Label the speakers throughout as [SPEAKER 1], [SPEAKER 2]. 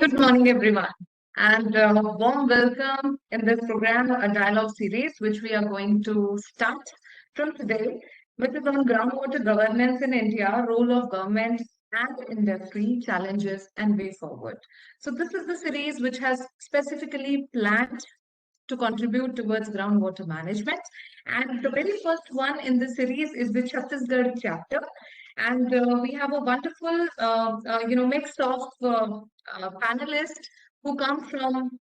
[SPEAKER 1] Good morning, everyone, and a warm welcome in this program, a dialogue series, which we are going to start from today, which is on groundwater governance in India, role of government and industry, challenges and way forward. So this is the series which has specifically planned to contribute towards groundwater management. And the very first one in the series is the Chhattisgarh chapter. And we have a wonderful, mix of panelists who come from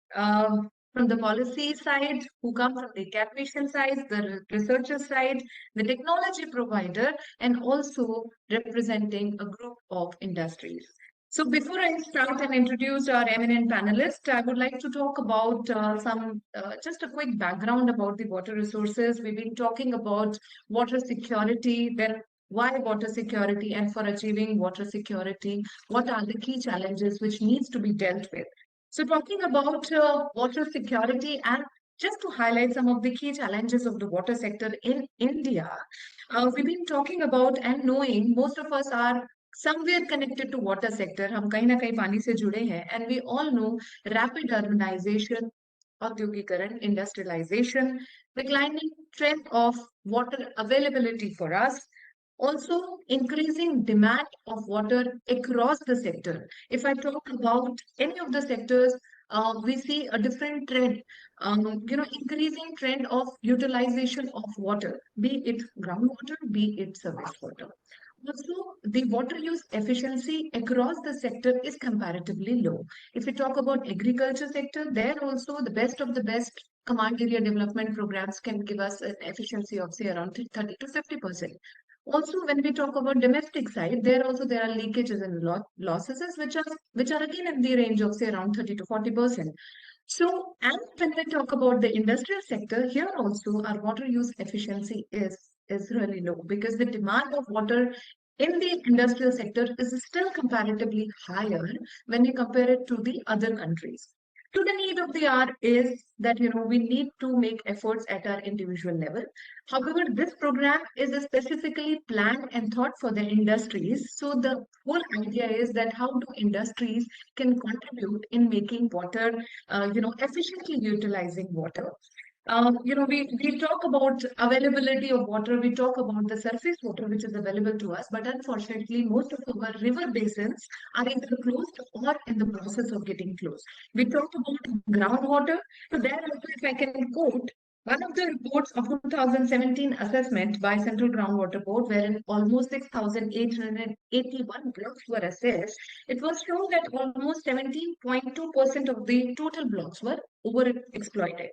[SPEAKER 1] the policy side, who come from the academician side, the researcher side, the technology provider, and also representing a group of industries. So before I start and introduce our eminent panelists, I would like to talk about just a quick background about the water resources. We've been talking about water security, then why water security, and for achieving water security, what are the key challenges which needs to be dealt with. So talking about water security and just to highlight some of the key challenges of the water sector in India, we've been talking about and knowing most of us are somewhere connected to water sector. हम कहीं ना कहीं पानी से जुड़े हैं, and we all know rapid urbanization, औद्योगिकरण, industrialization, declining trend of water availability for us, also increasing demand of water across the sector. If I talk about any of the sectors, we see a different trend, increasing trend of utilization of water, be it groundwater, be it surface water. Also, the water use efficiency across the sector is comparatively low. If we talk about agriculture sector, there also the best of the best command area development programs can give us an efficiency of say around 30 to 50%. Also, when we talk about domestic side, there are leakages and losses which are again in the range of say around 30 to 40%. So, and when we talk about the industrial sector, here also our water use efficiency is really low because the demand of water in the industrial sector is still comparatively higher when you compare it to the other countries. So the need of the hour is that we need to make efforts at our individual level. However, this program is specifically planned and thought for the industries. So the whole idea is that how do industries can contribute in making water, efficiently utilizing water. We talk about availability of water, we talk about the surface water which is available to us, but unfortunately, most of our river basins are either closed or in the process of getting closed. We talk about groundwater. So there also, if I can quote, one of the reports of 2017 assessment by Central Groundwater Board, wherein almost 6,881 blocks were assessed, it was shown that almost 17.2% of the total blocks were overexploited.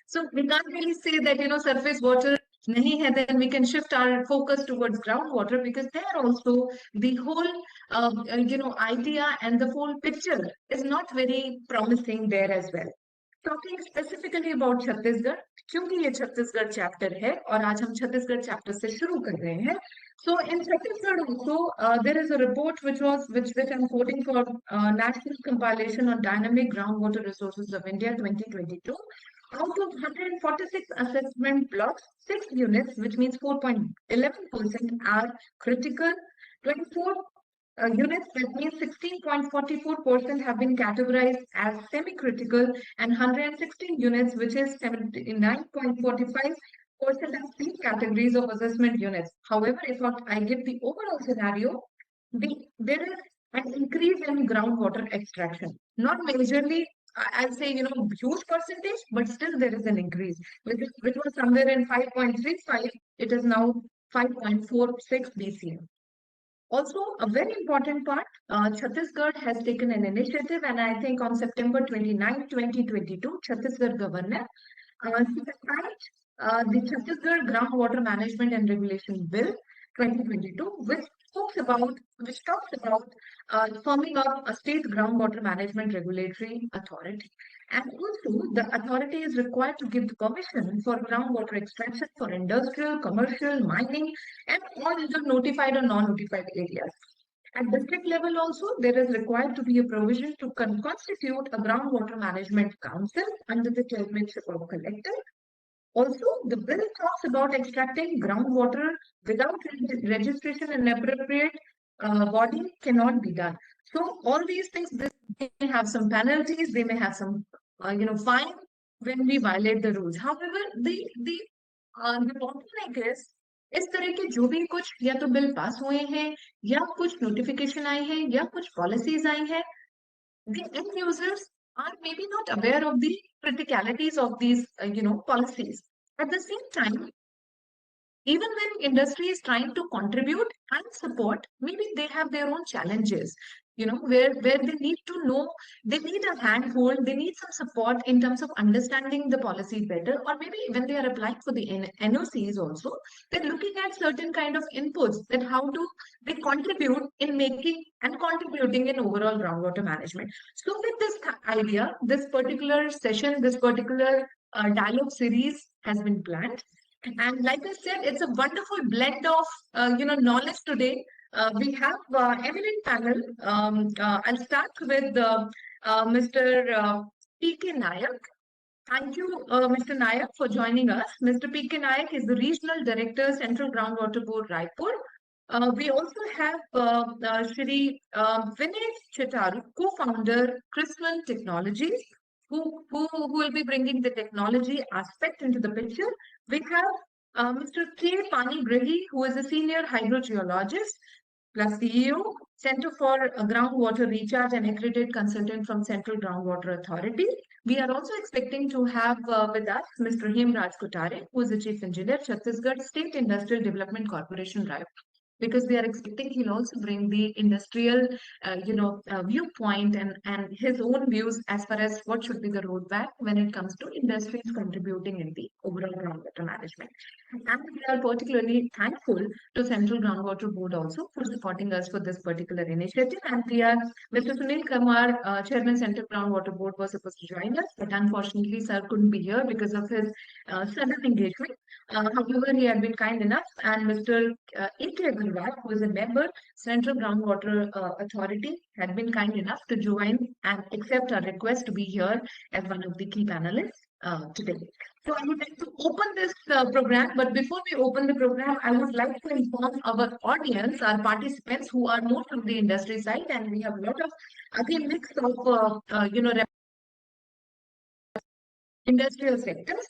[SPEAKER 1] So we can't really say that, surface water nahi hai, then we can shift our focus towards groundwater because there also the whole, idea and the whole picture is not very promising there as well. Talking specifically about Chhattisgarh, क्योंकि ये Chhattisgarh chapter है और आज हम Chhattisgarh chapter से शुरू कर रहे हैं. So in Chhattisgarh also there is a report which I'm quoting for National Compilation on Dynamic Groundwater Resources of India 2022. Out of 146 assessment blocks, 6 units, which means 4.11%, are critical. 24 units, that means 16.44%, have been categorized as semi-critical, and 116 units, which is 79.45%, have 3 categories of assessment units. However, if I give the overall scenario, there is an increase in groundwater extraction. Not majorly, I'll say, huge percentage, but still there is an increase. Which was somewhere in 5.35, it is now 5.46 BCM. Also, a very important part, Chhattisgarh has taken an initiative, and I think on September 29, 2022, Chhattisgarh Governor signed the Chhattisgarh Groundwater Management and Regulation Bill 2022, which talks about forming up a state groundwater management regulatory authority. And also, the authority is required to give the permission for groundwater extraction for industrial, commercial, mining, and all either notified or non-notified areas. At district level also, there is required to be a provision to constitute a groundwater management council under the chairmanship of collector. Also, the bill talks about extracting groundwater without registration and appropriate body cannot be done. So all these things, they may have some penalties, they may have some, fine when we violate the rules. However, the bottleneck is इस तरह के जो भी कुछ या तो bill pass हुए हैं या कुछ नोटिफिकेशन आए हैं या कुछ पॉलिसीज आई हैं, the end users are maybe not aware of the criticalities of these policies. At the same time, even when industry is trying to contribute and support, maybe they have their own challenges, where they need to know, they need a handhold, they need some support in terms of understanding the policy better, or maybe when they are applying for the NOCs also, they're looking at certain kind of inputs, that how do they contribute in making and contributing in overall groundwater management. So with this idea, this particular session, this particular dialogue series has been planned. And like I said, it's a wonderful blend of knowledge today. We have eminent panel. I'll start with Mr. P.K. Nayak. Thank you, Mr. Nayak, for joining us. Mr. P.K. Nayak is the Regional Director, Central Groundwater Board, Raipur. We also have Shri Vinay Chitaru, co-founder, Kritsnam-Technologies, who will be bringing the technology aspect into the picture. We have Mr. K. Pani Grahi, who is a senior hydrogeologist, plus CEO, Center for Groundwater Recharge and accredited consultant from Central Groundwater Authority. We are also expecting to have with us Mr. Hemraj Kotare, who is the Chief Engineer, Chhattisgarh State Industrial Development Corporation, Raipur, because we are expecting he'll also bring the industrial, viewpoint and his own views as far as what should be the roadmap when it comes to industries contributing in the overall groundwater management. And we are particularly thankful to Central Groundwater Board also for supporting us for this particular initiative. And we are, Mr. Sunil Kumar, Chairman Central Groundwater Board, was supposed to join us, but unfortunately, sir couldn't be here because of his sudden engagement. However, he had been kind enough, and Mr. A.K. Agarwal, who is a member, Central Groundwater Authority, had been kind enough to join and accept our request to be here as one of the key panelists today. So I would like to open this program, but before we open the program, I would like to inform our audience, our participants who are more from the industry side, and we have a lot of, again, mix of, industrial sectors.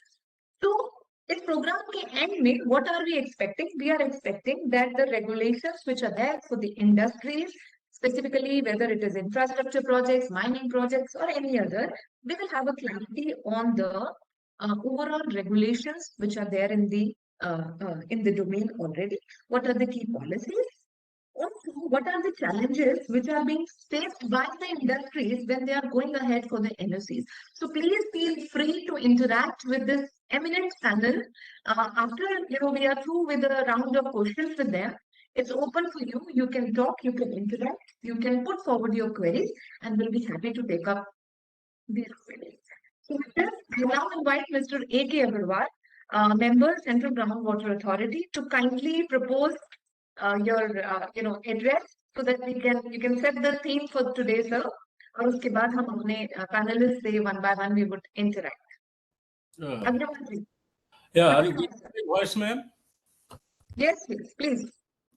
[SPEAKER 1] So इस program के end में what are we expecting? We are expecting that the regulations which are there for the industries, specifically whether it is infrastructure projects, mining projects, or any other, they will have a clarity on the overall regulations which are there in the domain already. What are the key policies? Also, what are the challenges which are being faced by the industries when they are going ahead for the NOCs? So please feel free to interact with this eminent panel. After we are through with a round of questions with them, it's open for you. You can talk, you can interact, you can put forward your queries, and we'll be happy to take up these queries. So with this, I now invite Mr. A.K. Agarwal, member, Central Groundwater Authority, to kindly propose your address so that you can set the theme for today, sir. और उसके बाद हम अपने panelists से one by one we would interact. Agarwal ji.
[SPEAKER 2] Yeah, are you getting my voice, ma'am?
[SPEAKER 1] Yes, please.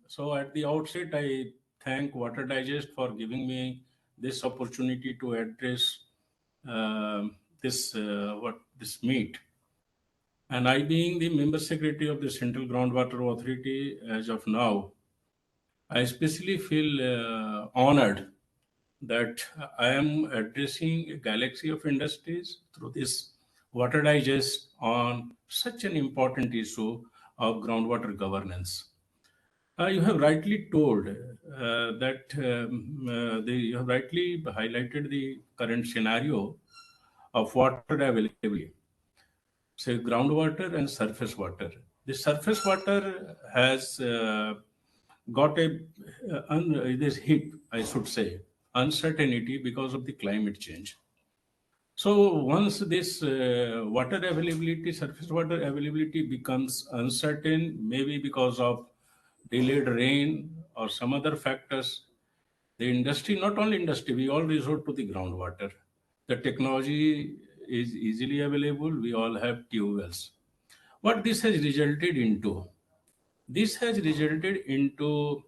[SPEAKER 2] So at the outset, I thank Water Digest for giving me this opportunity to address this meet. And I, being the member secretary of the Central Groundwater Authority as of now, I especially feel honored that I am addressing a galaxy of industries through this Water Digest on such an important issue of groundwater governance. You have rightly told you have rightly highlighted the current scenario of water availability. So groundwater and surface water. The surface water has got this hit, I should say, uncertainty because of the climate change. So once this water availability, surface water availability becomes uncertain, maybe because of delayed rain or some other factors, the industry, not only industry, we all resort to the groundwater. The technology is easily available. We all have tube wells. What this has resulted into? This has resulted into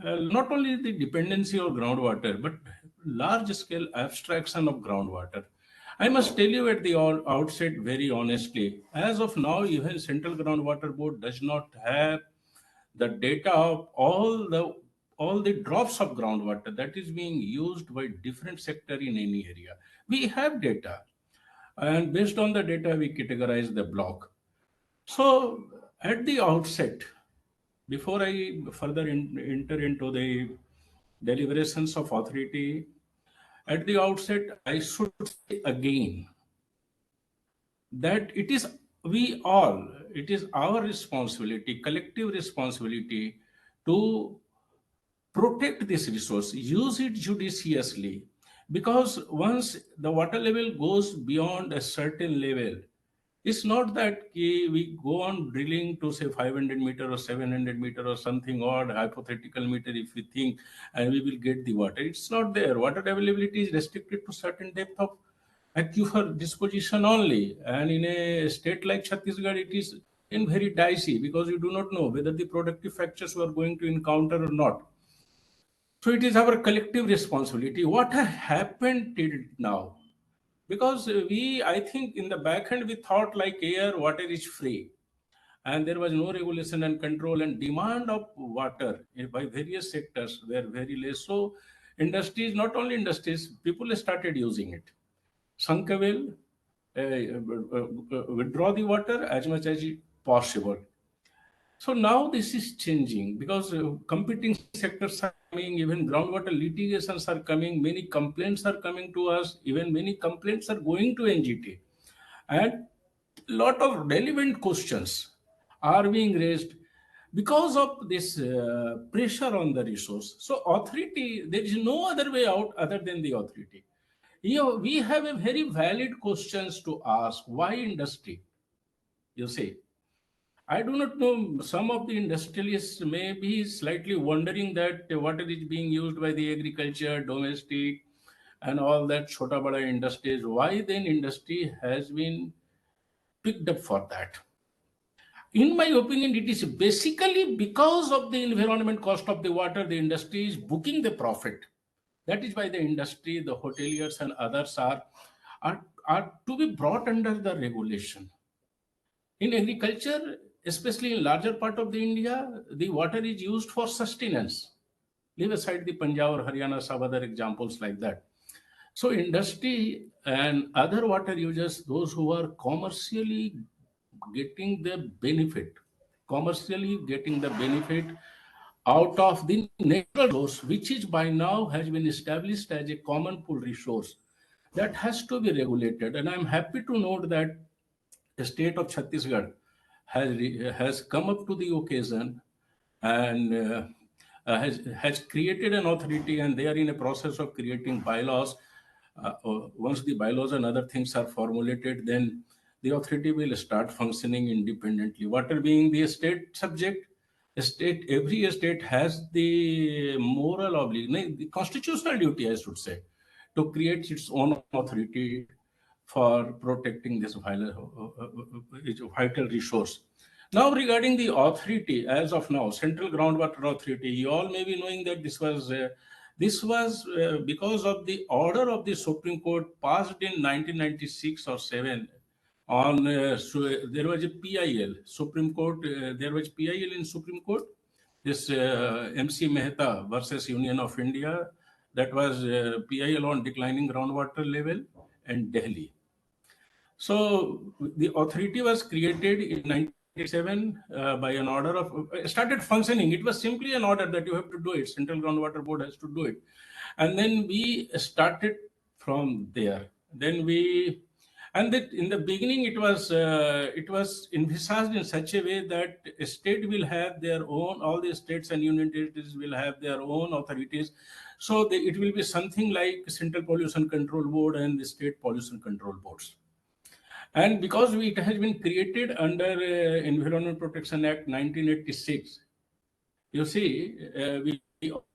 [SPEAKER 2] not only the dependency of groundwater, but large scale abstraction of groundwater. I must tell you at the outset very honestly, as of now, even Central Groundwater Board does not have the data of all the drops of groundwater that is being used by different sector in any area. We have data, and based on the data, we categorize the block. So, at the outset, before I further enter into the deliberations of authority, at the outset, I should say again that it is our responsibility, collective responsibility to protect this resource, use it judiciously. Because once the water level goes beyond a certain level, it's not that we go on drilling to say 500 meter or 700 meter or something odd hypothetical meter if we think and we will get the water. It's not there. Water availability is restricted to certain depth of aquifer disposition only. And in a state like Chhattisgarh, it is in very dicey because you do not know whether the productive factors we are going to encounter or not. So it is our collective responsibility. What has happened till now? Because I think in the back end, we thought like air, water is free. And there was no regulation and control, and demand of water by various sectors were very less. So industries, not only industries, people started using it. Sunk a well, withdraw the water as much as possible. So now this is changing because competing sectors are coming, even groundwater litigations are coming, many complaints are coming to us, even many complaints are going to NGT. And lot of relevant questions are being raised because of this pressure on the resource. So authority, there is no other way out other than the authority. We have a very valid questions to ask. Why industry? You see, I do not know. Some of the industrialists may be slightly wondering that water is being used by the agriculture, domestic, and all that chota bada industries. Why then industry has been picked up for that? In my opinion, it is basically because of the environment cost of the water, the industry is booking the profit. That is why the industry, the hoteliers, and others are to be brought under the regulation. In agriculture, especially in larger part of the India, the water is used for sustenance. Leave aside the Punjab or Haryana, some other examples like that. So industry and other water users, those who are commercially getting the benefit out of the natural resource, which is by now has been established as a common pool resource, that has to be regulated. And I'm happy to note that the state of Chhattisgarh has come up to the occasion and has created an authority, and they are in a process of creating bylaws. Once the bylaws and other things are formulated, then the authority will start functioning independently. Water being the state subject, every state has the moral obligation, the constitutional duty, I should say, to create its own authority for protecting this vital resource. Now, regarding the authority, as of now, Central Groundwater Authority, you all may be knowing that this was because of the order of the Supreme Court passed in 1996 or 7 on there was a PIL Supreme Court. There was PIL in Supreme Court. This MC Mehta versus Union of India. That was PIL on declining groundwater level in Delhi. So the authority was created in 1987 by an order of started functioning. It was simply an order that you have to do it. Central Groundwater Board has to do it, and then we started from there. Then we, and that in the beginning it was envisaged in such a way that a state will have their own, all the states and union territories will have their own authorities. So it will be something like Central Pollution Control Board and the state pollution control boards. And because it has been created under Environment Protection Act 1986, you see, we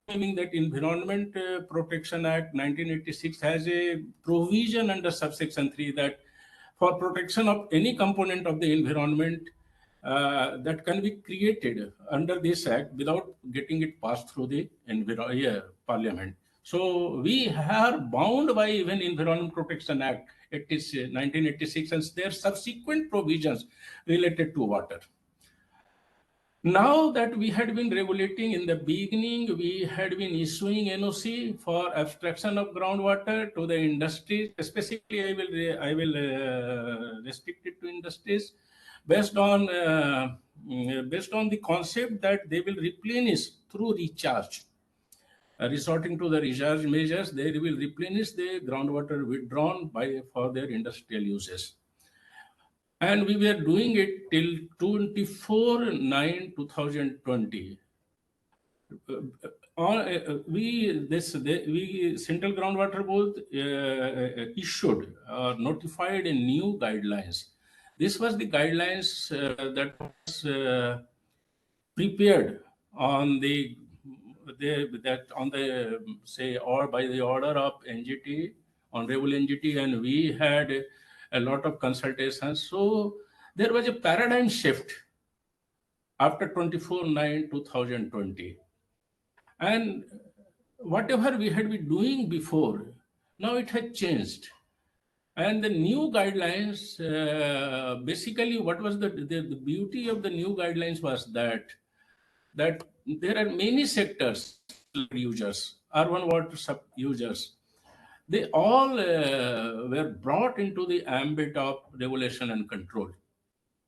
[SPEAKER 2] meaning that Environment Protection Act 1986 has a provision under subsection 3 that for protection of any component of the environment, that can be created under this act without getting it passed through the parliament. So we are bound by even Environment Protection Act, it is 1986, and their subsequent provisions related to water. Now that we had been regulating in the beginning, we had been issuing NOC for abstraction of groundwater to the industries. Specifically, I will restrict it to industries based on the concept that they will replenish through recharge. Resorting to the recharge measures, they will replenish the groundwater withdrawn for their industrial uses. And we were doing it till 24/9/2020. We Central Groundwater Board issued notified a new guidelines. This was the guidelines that was prepared on or by the order of NGT, Honorable NGT, and we had a lot of consultations. So there was a paradigm shift after 24/9/2020. And whatever we had been doing before, now it had changed. And the new guidelines, basically what was the beauty of the new guidelines was that there are many sectors, users, urban water sub users, they all were brought into the ambit of regulation and control.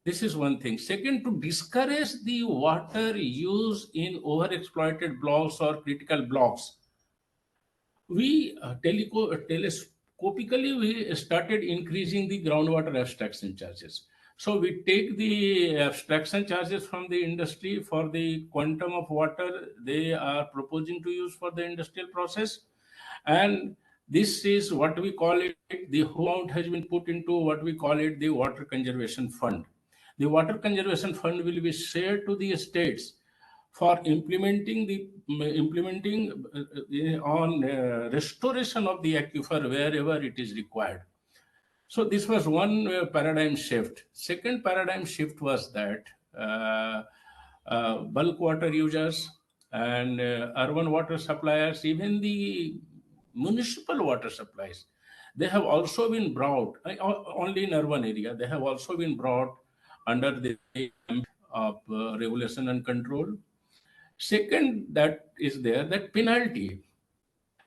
[SPEAKER 2] This is one thing. Second, to discourage the water use in overexploited blocks or critical blocks, we telescopically we started increasing the groundwater abstraction charges. So we take the abstraction charges from the industry for the quantum of water they are proposing to use for the industrial process, and this is what we call it. The whole amount has been put into what we call it the water conservation fund. The water conservation fund will be shared to the states for implementing on restoration of the aquifer wherever it is required. So this was one paradigm shift. Second paradigm shift was that bulk water users and urban water suppliers, even the municipal water supplies, they have also been brought, only in urban area, they have also been brought under the of regulation and control. Second, that is there, that penalty.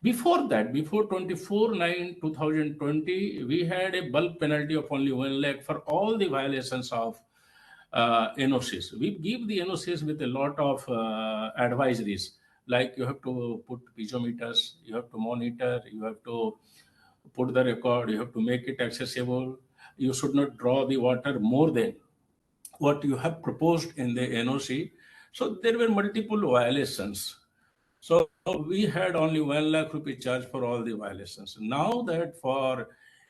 [SPEAKER 2] Before that, before 24/9/2020, we had a bulk penalty of only 1 lakh for all the violations of NOCs. We give the NOCs with a lot of advisories, like you have to put piezometers, you have to monitor, you have to put the record, you have to make it accessible. You should not draw the water more than what you have proposed in the NOC. So there were multiple violations. So we had only 1 lakh rupee charge for all the violations. Now that for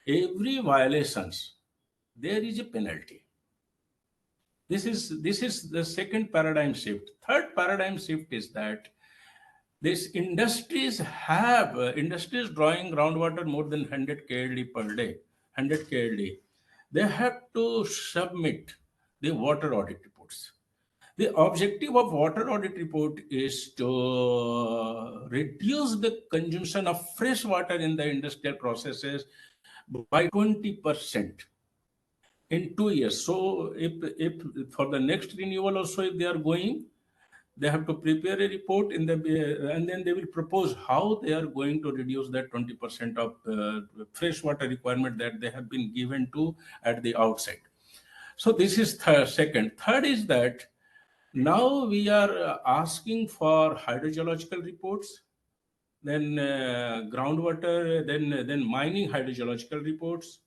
[SPEAKER 2] every violations, there is a penalty. This is the second paradigm shift. Third paradigm shift is that these industries drawing groundwater more than 100 KLD per day, 100 KLD. They have to submit the water audit reports. The objective of water audit report is to reduce the consumption of fresh water in the industrial processes by 20% in 2 years. So if for the next renewal also, if they are going, they have to prepare a report and then they will propose how they are going to reduce that 20% of fresh water requirement that they have been given to at the outset. So this is second. Third is that now we are asking for hydrogeological reports, then groundwater, then mining hydrogeological reports,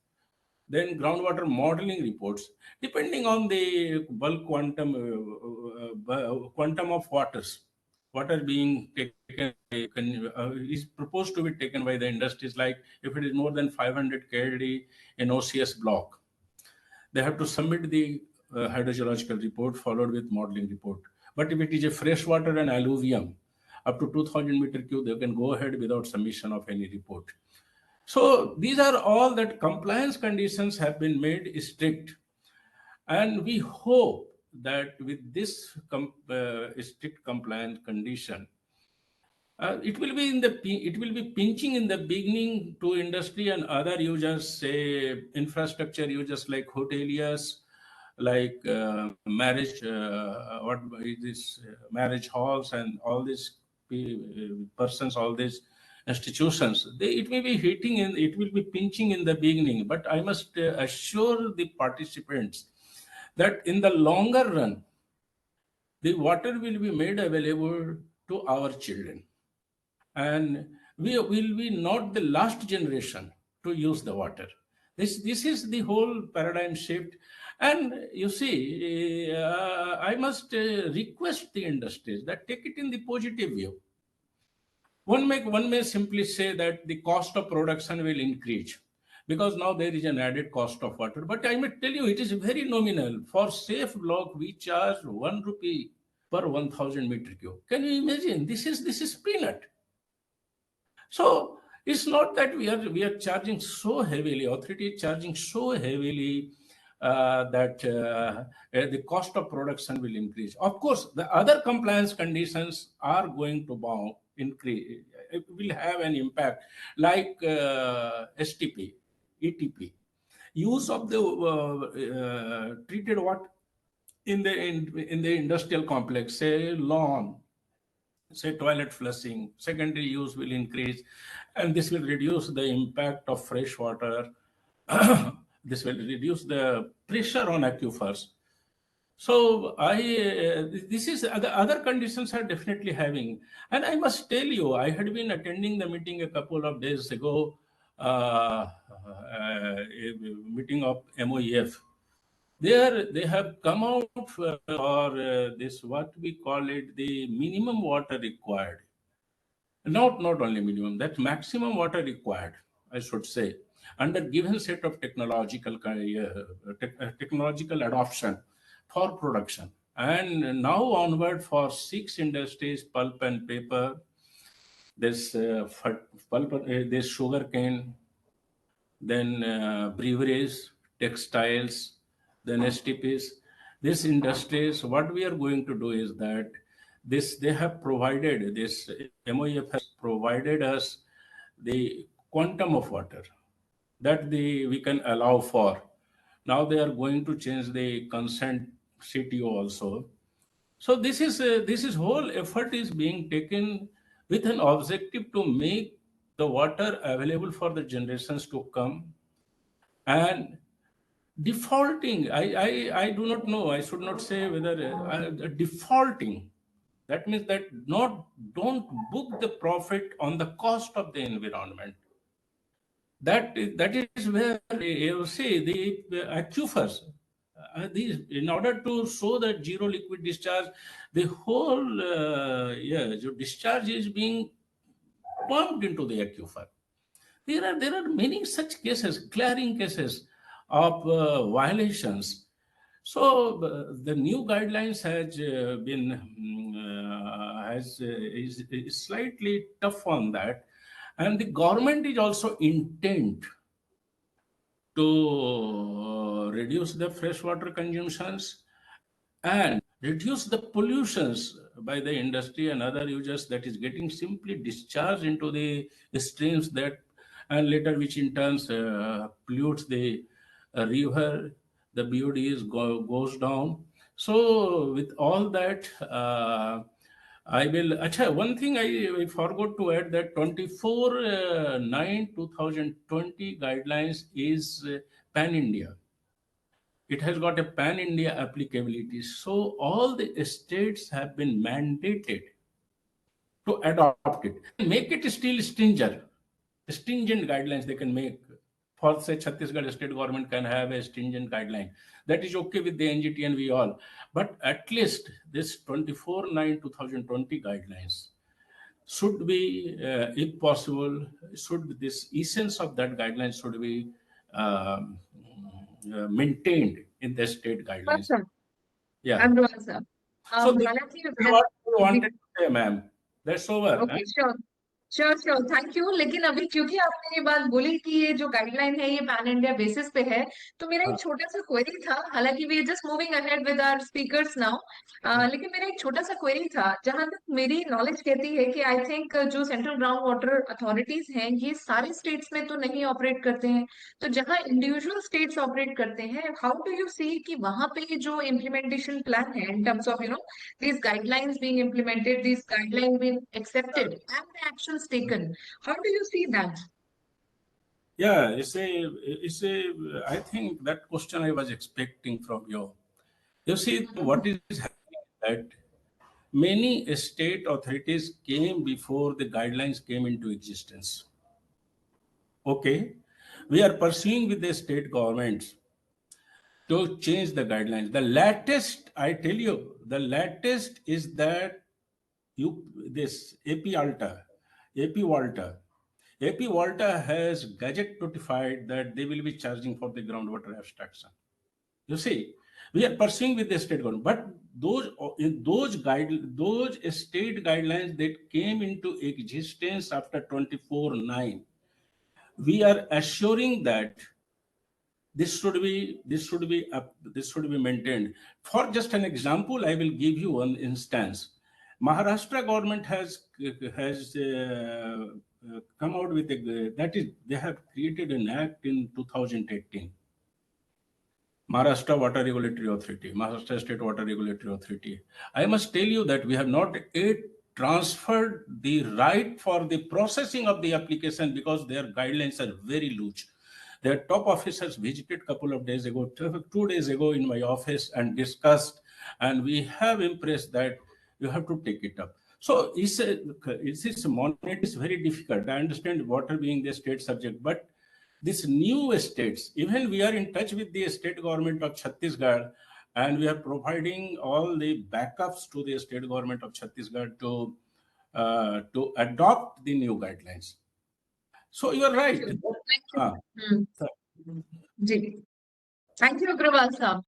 [SPEAKER 2] then groundwater modeling reports, depending on the bulk quantum of water being taken is proposed to be taken by the industries. Like if it is more than 500 KLD in OCS block, they have to submit the hydrogeological report followed with modeling report. But if it is a fresh water and alluvium up to 2000 meter cube, they can go ahead without submission of any report. So these are all that compliance conditions have been made strict. And we hope that with this strict compliance condition, it will be pinching in the beginning to industry and other users, say infrastructure users like hoteliers, like marriage halls and all these persons, all these institutions. It may be hitting in, it will be pinching in the beginning, but I must assure the participants that in the longer run, the water will be made available to our children, and we will be not the last generation to use the water. This is the whole paradigm shift. And you see, I must request the industries that take it in the positive view. One may simply say that the cost of production will increase because now there is an added cost of water. But I may tell you, it is very nominal. For safe block, we charge 1 rupee per 1,000 meter cube. Can you imagine? This is peanut. So it's not that we are charging so heavily, authority is charging so heavily that the cost of production will increase. Of course, the other compliance conditions are going to increase. It will have an impact, like STP, ETP, use of the treated water in the industrial complex, say lawn, say toilet flushing, secondary use will increase, and this will reduce the impact of fresh water. This will reduce the pressure on aquifers. So this is the other conditions are definitely having. And I must tell you, I had been attending the meeting a couple of days ago, a meeting of MOEF. There they have come out for this, what we call it, the minimum water required. Not only minimum, that maximum water required, I should say, under given set of technological adoption for production. And now onward for 6 industries: pulp and paper, this this sugar cane, then breweries, textiles, then STPs. These industries, what we are going to do is that they have provided, this MOEF has provided us the quantum of water that we can allow for. Now they are going to change the consent CTO also. So this is whole effort is being taken with an objective to make the water available for the generations to come. And defaulting, I do not know, I should not say whether defaulting, that means that don't book the profit on the cost of the environment. That is where you see the aquifers, these, in order to show that zero liquid discharge, the whole discharge is being pumped into the aquifer. There are many such cases, glaring cases of violations. So the new guidelines has been is slightly tough on that, and the government is also intent to reduce the freshwater consumptions and reduce the pollutions by the industry and other users that is getting simply discharged into the streams, that and later which in turn pollutes the river. The goes down. So with all that, I will. Achha, one thing I forgot to add, that 24/9/2020 guidelines is pan India. It has got a pan India applicability. So all the states have been mandated to adopt it. Make it still stringent guidelines they can make. For say Chhattisgarh state government can have a stringent guideline. That is okay with the NGT and we all. But at least this 24/9/2020 guidelines should be, if possible, should this essence of that guideline should be maintained in the state guidelines.
[SPEAKER 1] Awesome.
[SPEAKER 2] Yeah.
[SPEAKER 1] I'm doing sir.
[SPEAKER 2] So this
[SPEAKER 1] Balaji,
[SPEAKER 2] is what we wanted to say, ma'am. That's over.
[SPEAKER 1] okay, sure. Sure sure, thank you. लेकिन अभी क्योंकि आपने ये बात बोली कि ये जो गाइडलाइन है ये पैन इंडिया बेसिस पे है, तो मेरा
[SPEAKER 2] हाँ,
[SPEAKER 1] एक छोटा सा क्वेरी था। हालांकि we just moving ahead with our speakers now,
[SPEAKER 2] हाँ,
[SPEAKER 1] लेकिन मेरा एक छोटा सा क्वेरी था। जहां तक मेरी नॉलेज कहती है कि आई थिंक जो सेंट्रल ग्राउंड वाटर अथॉरिटीज हैं ये सारे स्टेट्स में तो नहीं ऑपरेट करते हैं। तो जहां इंडिविजुअल स्टेट्स ऑपरेट करते हैं, हाउ डू यू सी कि वहां पे जो इम्प्लीमेंटेशन प्लान है in terms of these guidelines being implemented, these guidelines being accepted, and the actions taken. How do you see that?
[SPEAKER 2] yeah. I think that question I was expecting from you. You see, what is happening is that many state authorities came before the guidelines came into existence. Okay, we are pursuing with the state governments to change the guidelines. The latest, I tell you, the latest is that you this AP Alta, AP Walter, AP Walter has gazette notified that they will be charging for the groundwater abstraction. You see, we are pursuing with the state government, but those state guidelines that came into existence after 24/9, we are assuring that this should be maintained. For just an example, I will give you one instance. Maharashtra government has come out with a that is they have created an act in 2018. Maharashtra Water Regulatory Authority, Maharashtra State Water Regulatory Authority. I must tell you that we have not yet transferred the right for the processing of the application because their guidelines are very loose. Their top officers visited couple of days ago, 2 days ago in my office and discussed, and we have impressed that you have to take it up. So it's monitoring is very difficult. I understand water being the state subject, but these new states, even we are in touch with the state government of Chhattisgarh, and we are providing all the backups to the state government of Chhattisgarh to adopt the new guidelines. So you are
[SPEAKER 1] Thank
[SPEAKER 2] right.
[SPEAKER 1] you. Thank you.
[SPEAKER 2] Ah,
[SPEAKER 1] Hmm.
[SPEAKER 2] so
[SPEAKER 1] जी, thank you Agarwal साहब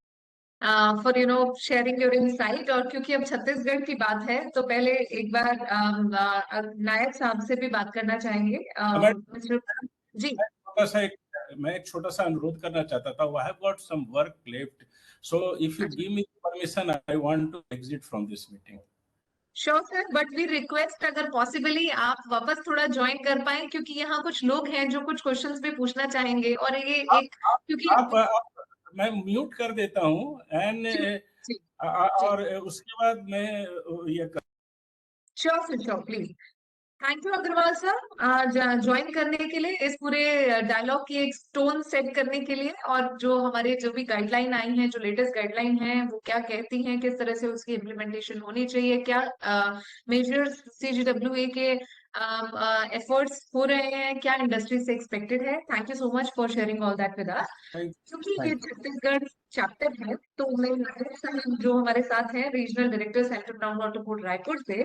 [SPEAKER 1] for sharing your insight. और क्योंकि अब छत्तीसगढ़ की बात है तो पहले एक बार नायक साहब से भी बात करना चाहेंगे।
[SPEAKER 2] मैं
[SPEAKER 1] मिस्टर जी।
[SPEAKER 2] छोटा सा एक मैं एक छोटा सा अनुरोध करना चाहता था. I have got some work left, so if you give me permission, I want to exit from this meeting.
[SPEAKER 1] Sure sir, but we request अगर पॉसिबली आप वापस थोड़ा ज्वाइन कर पाए, क्योंकि यहाँ कुछ लोग हैं जो कुछ क्वेश्चंस भी पूछना चाहेंगे। और ये
[SPEAKER 2] आप
[SPEAKER 1] एक क्योंकि
[SPEAKER 2] मैं म्यूट कर देता हूँ एंड
[SPEAKER 1] जी जी जी,
[SPEAKER 2] और उसके बाद मैं ये
[SPEAKER 1] sure sir, sure, please. Thank you Agarwal sir join करने के लिए, इस पूरे डायलॉग की एक टोन सेट करने के लिए। और जो हमारे जो भी गाइडलाइन आई हैं, जो लेटेस्ट गाइडलाइन है वो क्या कहती हैं, किस तरह से उसकी इम्प्लीमेंटेशन होनी चाहिए, क्या मेजर्स सीजीडब्ल्यूए के एफर्ट्स हो रहे हैं, क्या इंडस्ट्री से एक्सपेक्टेड है। Thank you so much for sharing all that with us. क्योंकि ये
[SPEAKER 2] थैंक यू.
[SPEAKER 1] छत्तीसगढ़ चैप्टर है, तो मैं नायक साहब जो हमारे साथ हैं, regional director central ground water board Raipur से,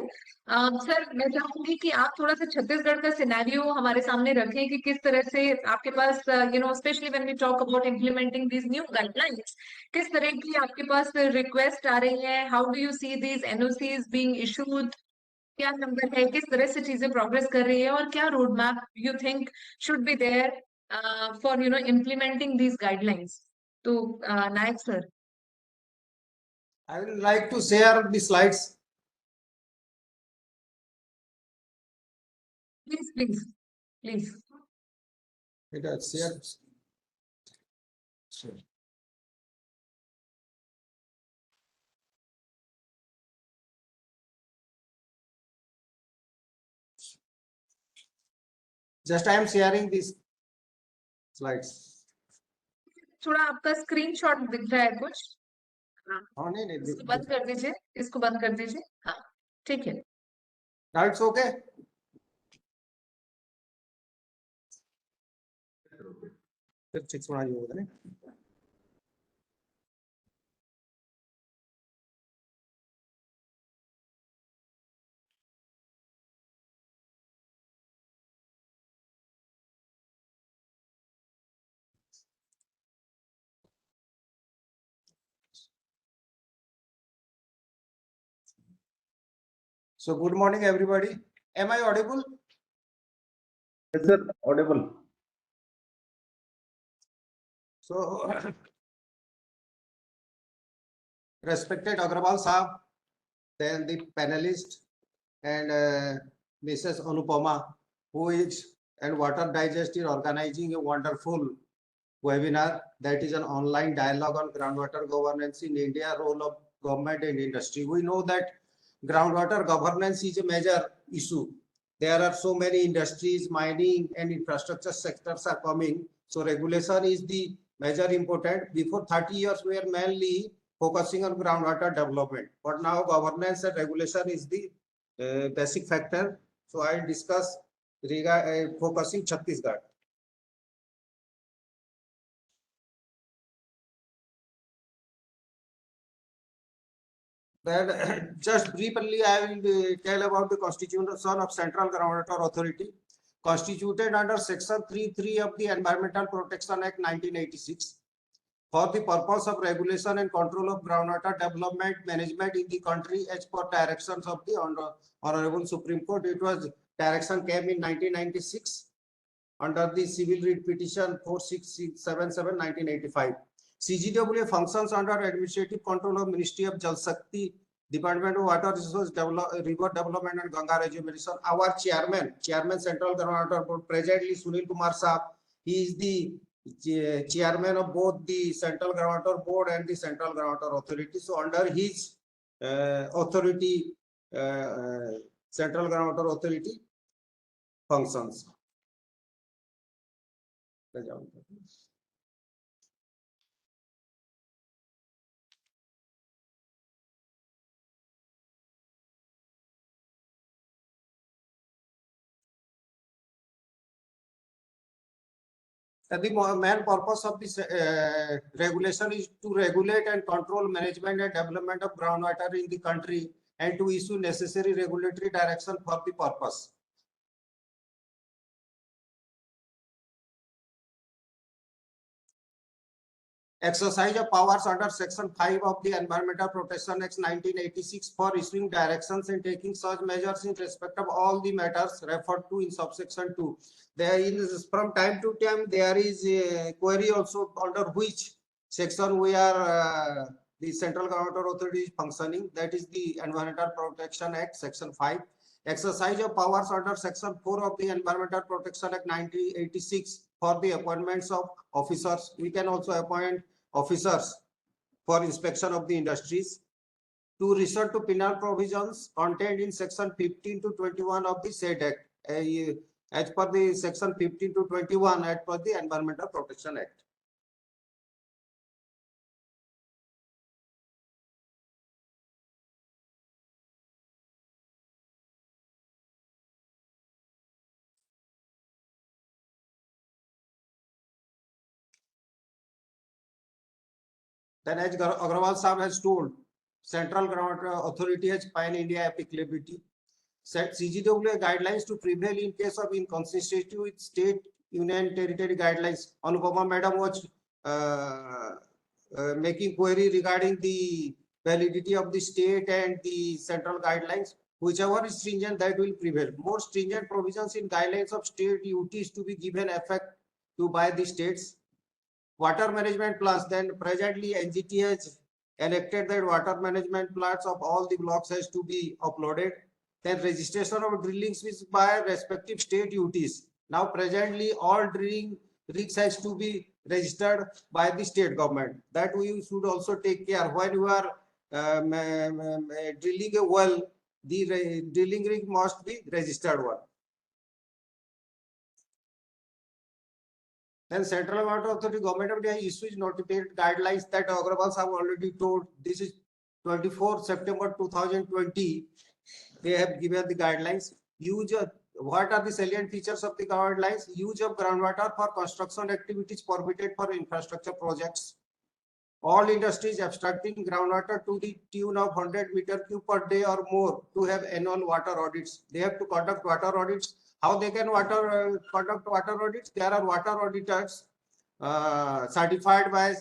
[SPEAKER 1] सर मैं चाहूंगी कि आप थोड़ा सा छत्तीसगढ़ का सिनेरियो हमारे सामने रखें कि किस तरह से आपके पास specially when we talk about implementing these new guidelines, किस तरह की आपके पास रिक्वेस्ट आ रही है। How do you see these NOCs being issued, क्या नंबर है, किस तरह से चीजें प्रोग्रेस कर रही है, और क्या road map you think should be there for implementing these guidelines. तो Nayak sir,
[SPEAKER 3] I will like to share the slides.
[SPEAKER 1] Please please please.
[SPEAKER 3] It has shared. Sure. Just I am sharing these slides.
[SPEAKER 1] थोड़ा आपका screenshot दिख रहा है कुछ। हाँ,
[SPEAKER 3] Oh, नहीं,
[SPEAKER 1] इसको
[SPEAKER 3] नहीं,
[SPEAKER 1] बंद कर दीजिए, इसको बंद कर दीजिए। हाँ, ठीक है।
[SPEAKER 3] now it's okay. फिर 6 बनाइए होगा ना. So good morning everybody. Am I audible? Yes, sir. Audible. So, respected Agrawal Saab, then the panelist and Mrs. Anupama, who is and Water Digest is organizing a wonderful webinar that is an online dialogue on groundwater governance in India, role of government and industry. We know that groundwater governance is a major issue. There are so many industries, mining and infrastructure sectors are coming. So regulation is the major important. Before 30 years, we are mainly focusing on groundwater development. But now governance and regulation is the basic factor. So I'll discuss focusing Chhattisgarh. Then just briefly, I will tell about the constitution of Central Groundwater Authority, constituted under Section 3(3) of the Environmental Protection Act 1986 for the purpose of regulation and control of groundwater development management in the country as per directions of the Honorable Supreme Court. It was direction came in 1996 under the Civil Writ Petition 4677/1985. CGWA functions under administrative control of Ministry of Jal Shakti, Department of Water Resources, River Development and Ganga Rejuvenation. Our chairman Central Groundwater Board, presently Sunil Kumar Saab, he is the chairman of both the Central Groundwater Board and the Central Groundwater Authority. So under his authority, Central Groundwater Authority functions. The main purpose of this regulation is to regulate and control management and development of groundwater in the country and to issue necessary regulatory direction for the purpose. Exercise of powers under Section 5 of the Environmental Protection Act 1986 for issuing directions and taking such measures in respect of all the matters referred to in subsection 2. There is, from time to time, there is a query also under which section we are the Central Groundwater Authority is functioning. That is the Environmental Protection Act Section 5. Exercise of powers under Section 4 of the Environmental Protection Act 1986 for the appointments of officers. We can also appoint officers for inspection of the industries. To resort to penal provisions contained in Section 15 to 21 of the said Act, as per the Section 15 to 21 as per the Environmental Protection Act. Then, as Agrawal Saab has told, Central Groundwater Authority has pan-India applicability. Set CGWA guidelines to prevail in case of inconsistency with state, union, territory guidelines. Anupama Madam was making query regarding the validity of the state and the central guidelines. Whichever is stringent, that will prevail. More stringent provisions in guidelines of state duties to be given effect to by the states. Water management plans, then presently NGT has elected that water management plans of all the blocks has to be uploaded. Then registration of drillings is by respective state duties. Now presently all drilling rigs has to be registered by the state government. That we should also take care. When you are drilling a well, the drilling rig must be registered one. Then Central Water Authority Government of India issues notified guidelines that Agrawal have already told. This is 24 September 2020. They have given the guidelines. What are the salient features of the guidelines? Use of groundwater for construction activities permitted for infrastructure projects. All industries abstracting groundwater to the tune of 100 meter cube per day or more to have annual water audits. They have to conduct water audits. How they can conduct water audits? There are water auditors certified by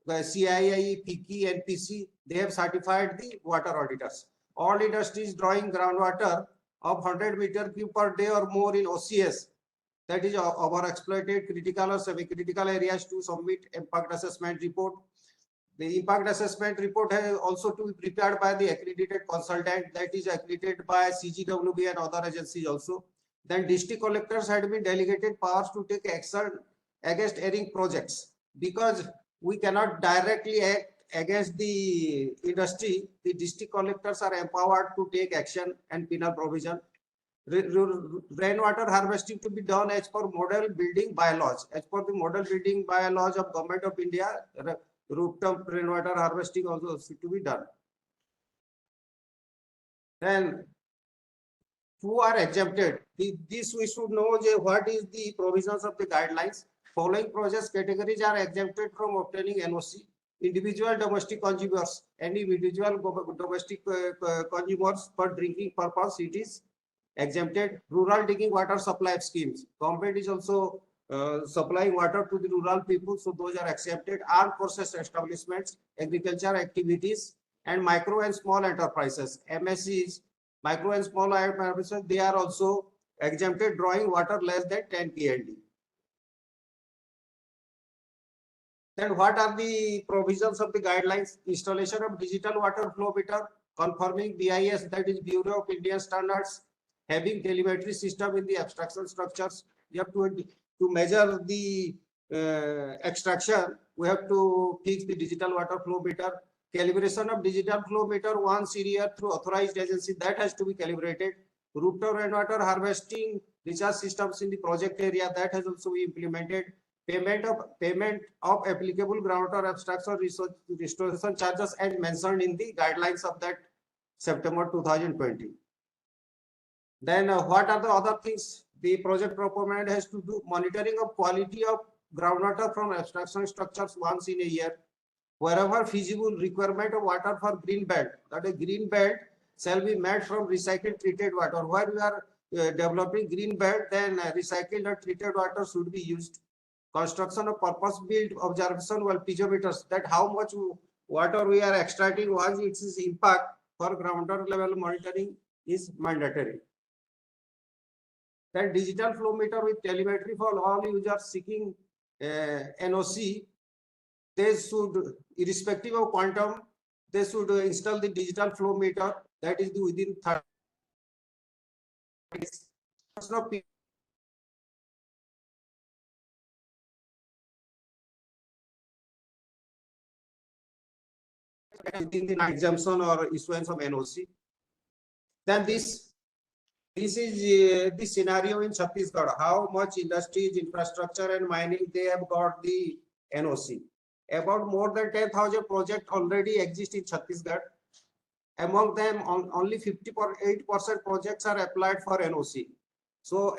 [SPEAKER 3] CII, PICI, and PC. They have certified the water auditors. All industries drawing groundwater of 100 meter cube per day or more in OCS that is overexploited critical or semi-critical areas to submit impact assessment report. The impact assessment report has also to be prepared by the accredited consultant, that is accredited by CGWB and other agencies also. Then district collectors had been delegated powers to take action against erring projects, because we cannot directly act against the industry. The district collectors are empowered to take action and penal provision. Rainwater harvesting to be done as per model building bylaws. As per the model building bylaws of Government of India, rooftop rainwater harvesting also to be done. Then who are exempted? This we should know what is the provisions of the guidelines. Following projects categories are exempted from obtaining NOC. Individual domestic consumers, any individual domestic consumers for drinking purpose, it is exempted. Rural drinking water supply schemes, government is also supplying water to the rural people, so those are exempted. Armed forces establishments, agriculture activities, and micro and small enterprises, MSCs, micro and small enterprises, they are also exempted, drawing water less than 10 KLD. Then what are the provisions of the guidelines? Installation of digital water flow meter conforming BIS, that is Bureau of Indian Standards, having telemetry system in the abstraction structures. You have to measure the extraction, we have to fix the digital water flow meter. Calibration of digital flow meter once a year through authorized agency, that has to be calibrated. Rooftop rainwater harvesting recharge systems in the project area, that has also been implemented. Payment of applicable groundwater abstraction restoration charges as mentioned in the guidelines of that September 2020. Then what are the other things? The project proponent has to do monitoring of quality of groundwater from abstraction structures once in a year. Wherever feasible, requirement of water for green belt, that is green belt shall be made from recycled treated water. Where we are developing green belt, then recycled or treated water should be used. Construction of purpose-built observation well piezometers, that how much water we are extracting, what is its impact for groundwater level monitoring is mandatory. Then digital flow meter with telemetry for all users seeking NOC, they should, irrespective of quantum, they should install the digital flow meter, that is within 30 days. Within the exemption or issuance of NOC. Then this is the scenario in Chhattisgarh, how much industries, infrastructure and mining they have got the NOC. About more than 10,000 projects already exist in Chhattisgarh. Among them, only 58% projects are applied for NOC. So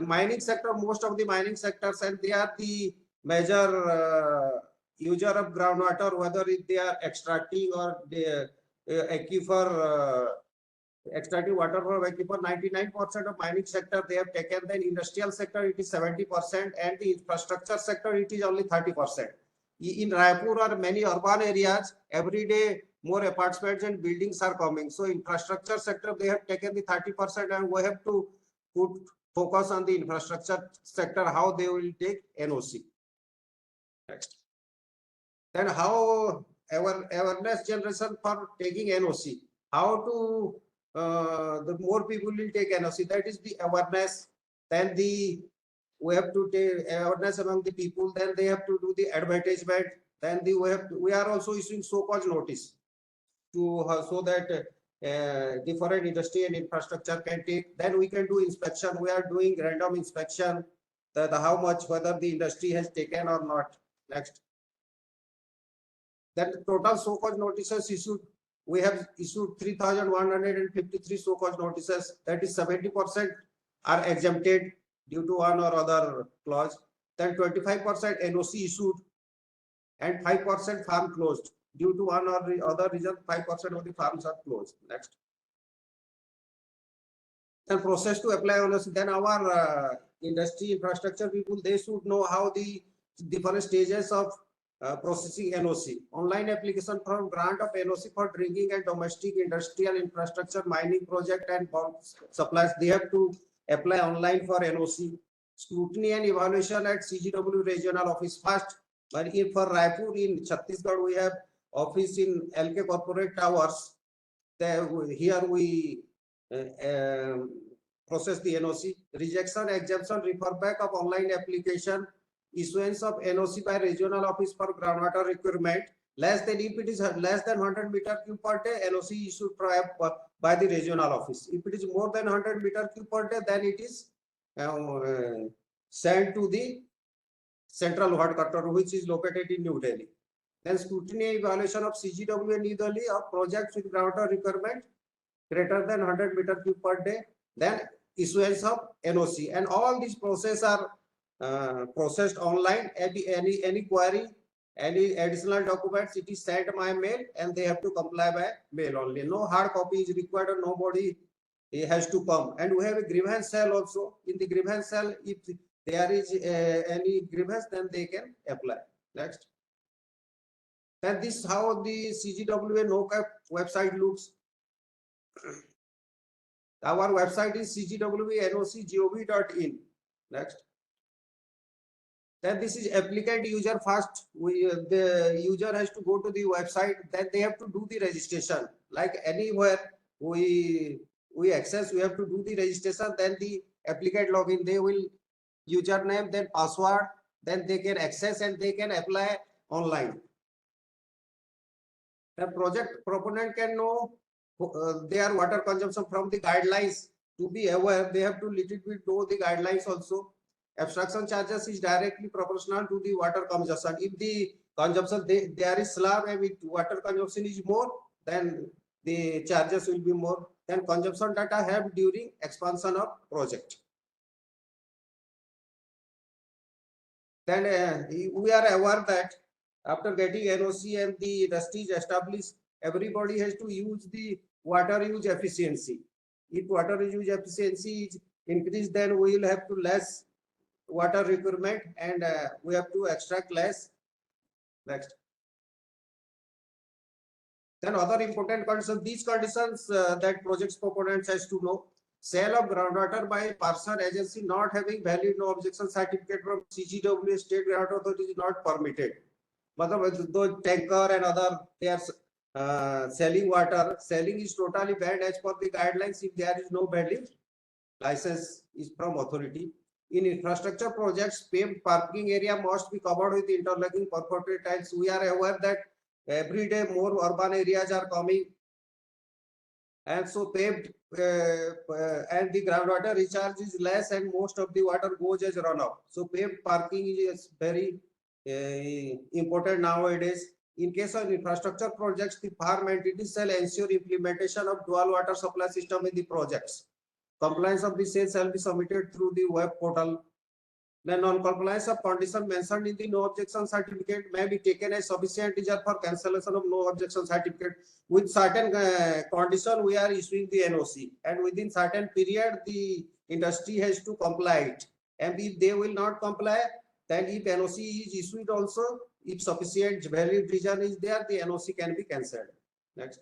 [SPEAKER 3] mining sector, most of the mining sectors, and they are the major user of groundwater, whether they are extracting or they aquifer, extracting water from aquifer. 99% of mining sector they have taken. Then industrial sector it is 70%, and the infrastructure sector it is only 30%. In Raipur or many urban areas, every day more apartments and buildings are coming. So infrastructure sector they have taken the 30%, and we have to put focus on the infrastructure sector, how they will take NOC. Next. Then how awareness generation for taking NOC, how to the more people will take NOC, that is the awareness. Then we have to take awareness among the people, then they have to do the advertisement, then we are also issuing so-called notice to so that different industry and infrastructure can take. Then we can do inspection, we are doing random inspection, that how much, whether the industry has taken or not. Next. Then total so-called notices issued, we have issued 3,153 so-called notices, that is 70% are exempted due to one or other clause. Then 25% NOC issued, and 5% farm closed due to one or the other reason. 5% of the farms are closed. Next. Then process to apply NOC. Then our industry infrastructure people, they should know how the different stages of processing NOC. Online application for grant of NOC for drinking and domestic industrial infrastructure, mining project and bulk supplies, they have to apply online for NOC. scrutiny and evaluation at CGW regional office first. But if for Raipur in Chhattisgarh, we have office in LK Corporate Towers. Here we process the NOC. Rejection, exemption, refer back of online application, issuance of NOC by regional office for groundwater requirement. Less than, if it is less than 100 meter cube per day, NOC issued by the regional office. If it is more than 100 meter cube per day, then it is sent to the central headquarters, which is located in New Delhi. Then scrutiny evaluation of CGW and New Delhi of projects with groundwater requirement greater than 100 meter cube per day. Then issuance of NOC, and all these processes are processed online. Any query, any additional documents, it is sent by mail, and they have to comply by mail only. No hard copy is required, or nobody has to come. And we have a grievance cell also. In the grievance cell, if there is any grievance, then they can apply. Next. And this is how the CGW and NOCAP website looks. Our website is cgwnocgov.in. Next. Then this is applicant user first. The user has to go to the website. Then they have to do the registration. Like anywhere we access, we have to do the registration. Then the applicant login. They will username, then password. Then they can access and they can apply online. The project proponent can know their water consumption from the guidelines. To be aware, they have to little bit know the guidelines also. Abstraction charges is directly proportional to the water consumption. If the consumption there is slab and if water consumption is more, then the charges will be more. Then consumption data have during expansion of project. Then we are aware that after getting NOC and the industry is established, everybody has to use the water use efficiency. If water use efficiency is increased, then we will have to less water requirement, and we have to extract less. Next. Then other important conditions, these conditions that projects proponents has to know. Sale of groundwater by person agency not having valid no objection certificate from CGW state groundwater authority is not permitted. But those tanker and other, they are selling water. Selling is totally banned as per the guidelines if there is no valid license is from authority. In infrastructure projects, paved parking area must be covered with interlocking perforated tiles. We are aware that every day more urban areas are coming, and so paved and the groundwater recharge is less, and most of the water goes as runoff. So paved parking is very important nowadays. In case of infrastructure projects, the farm entities shall ensure implementation of dual water supply system in the projects. Compliance of the sale shall be submitted through the web portal. Then non-compliance of condition mentioned in the no objection certificate may be taken as sufficient reason for cancellation of no objection certificate. With certain condition, we are issuing the NOC, and within certain period, the industry has to comply it. And if they will not comply, then if NOC is issued also, if sufficient valid reason is there, the NOC can be cancelled. Next.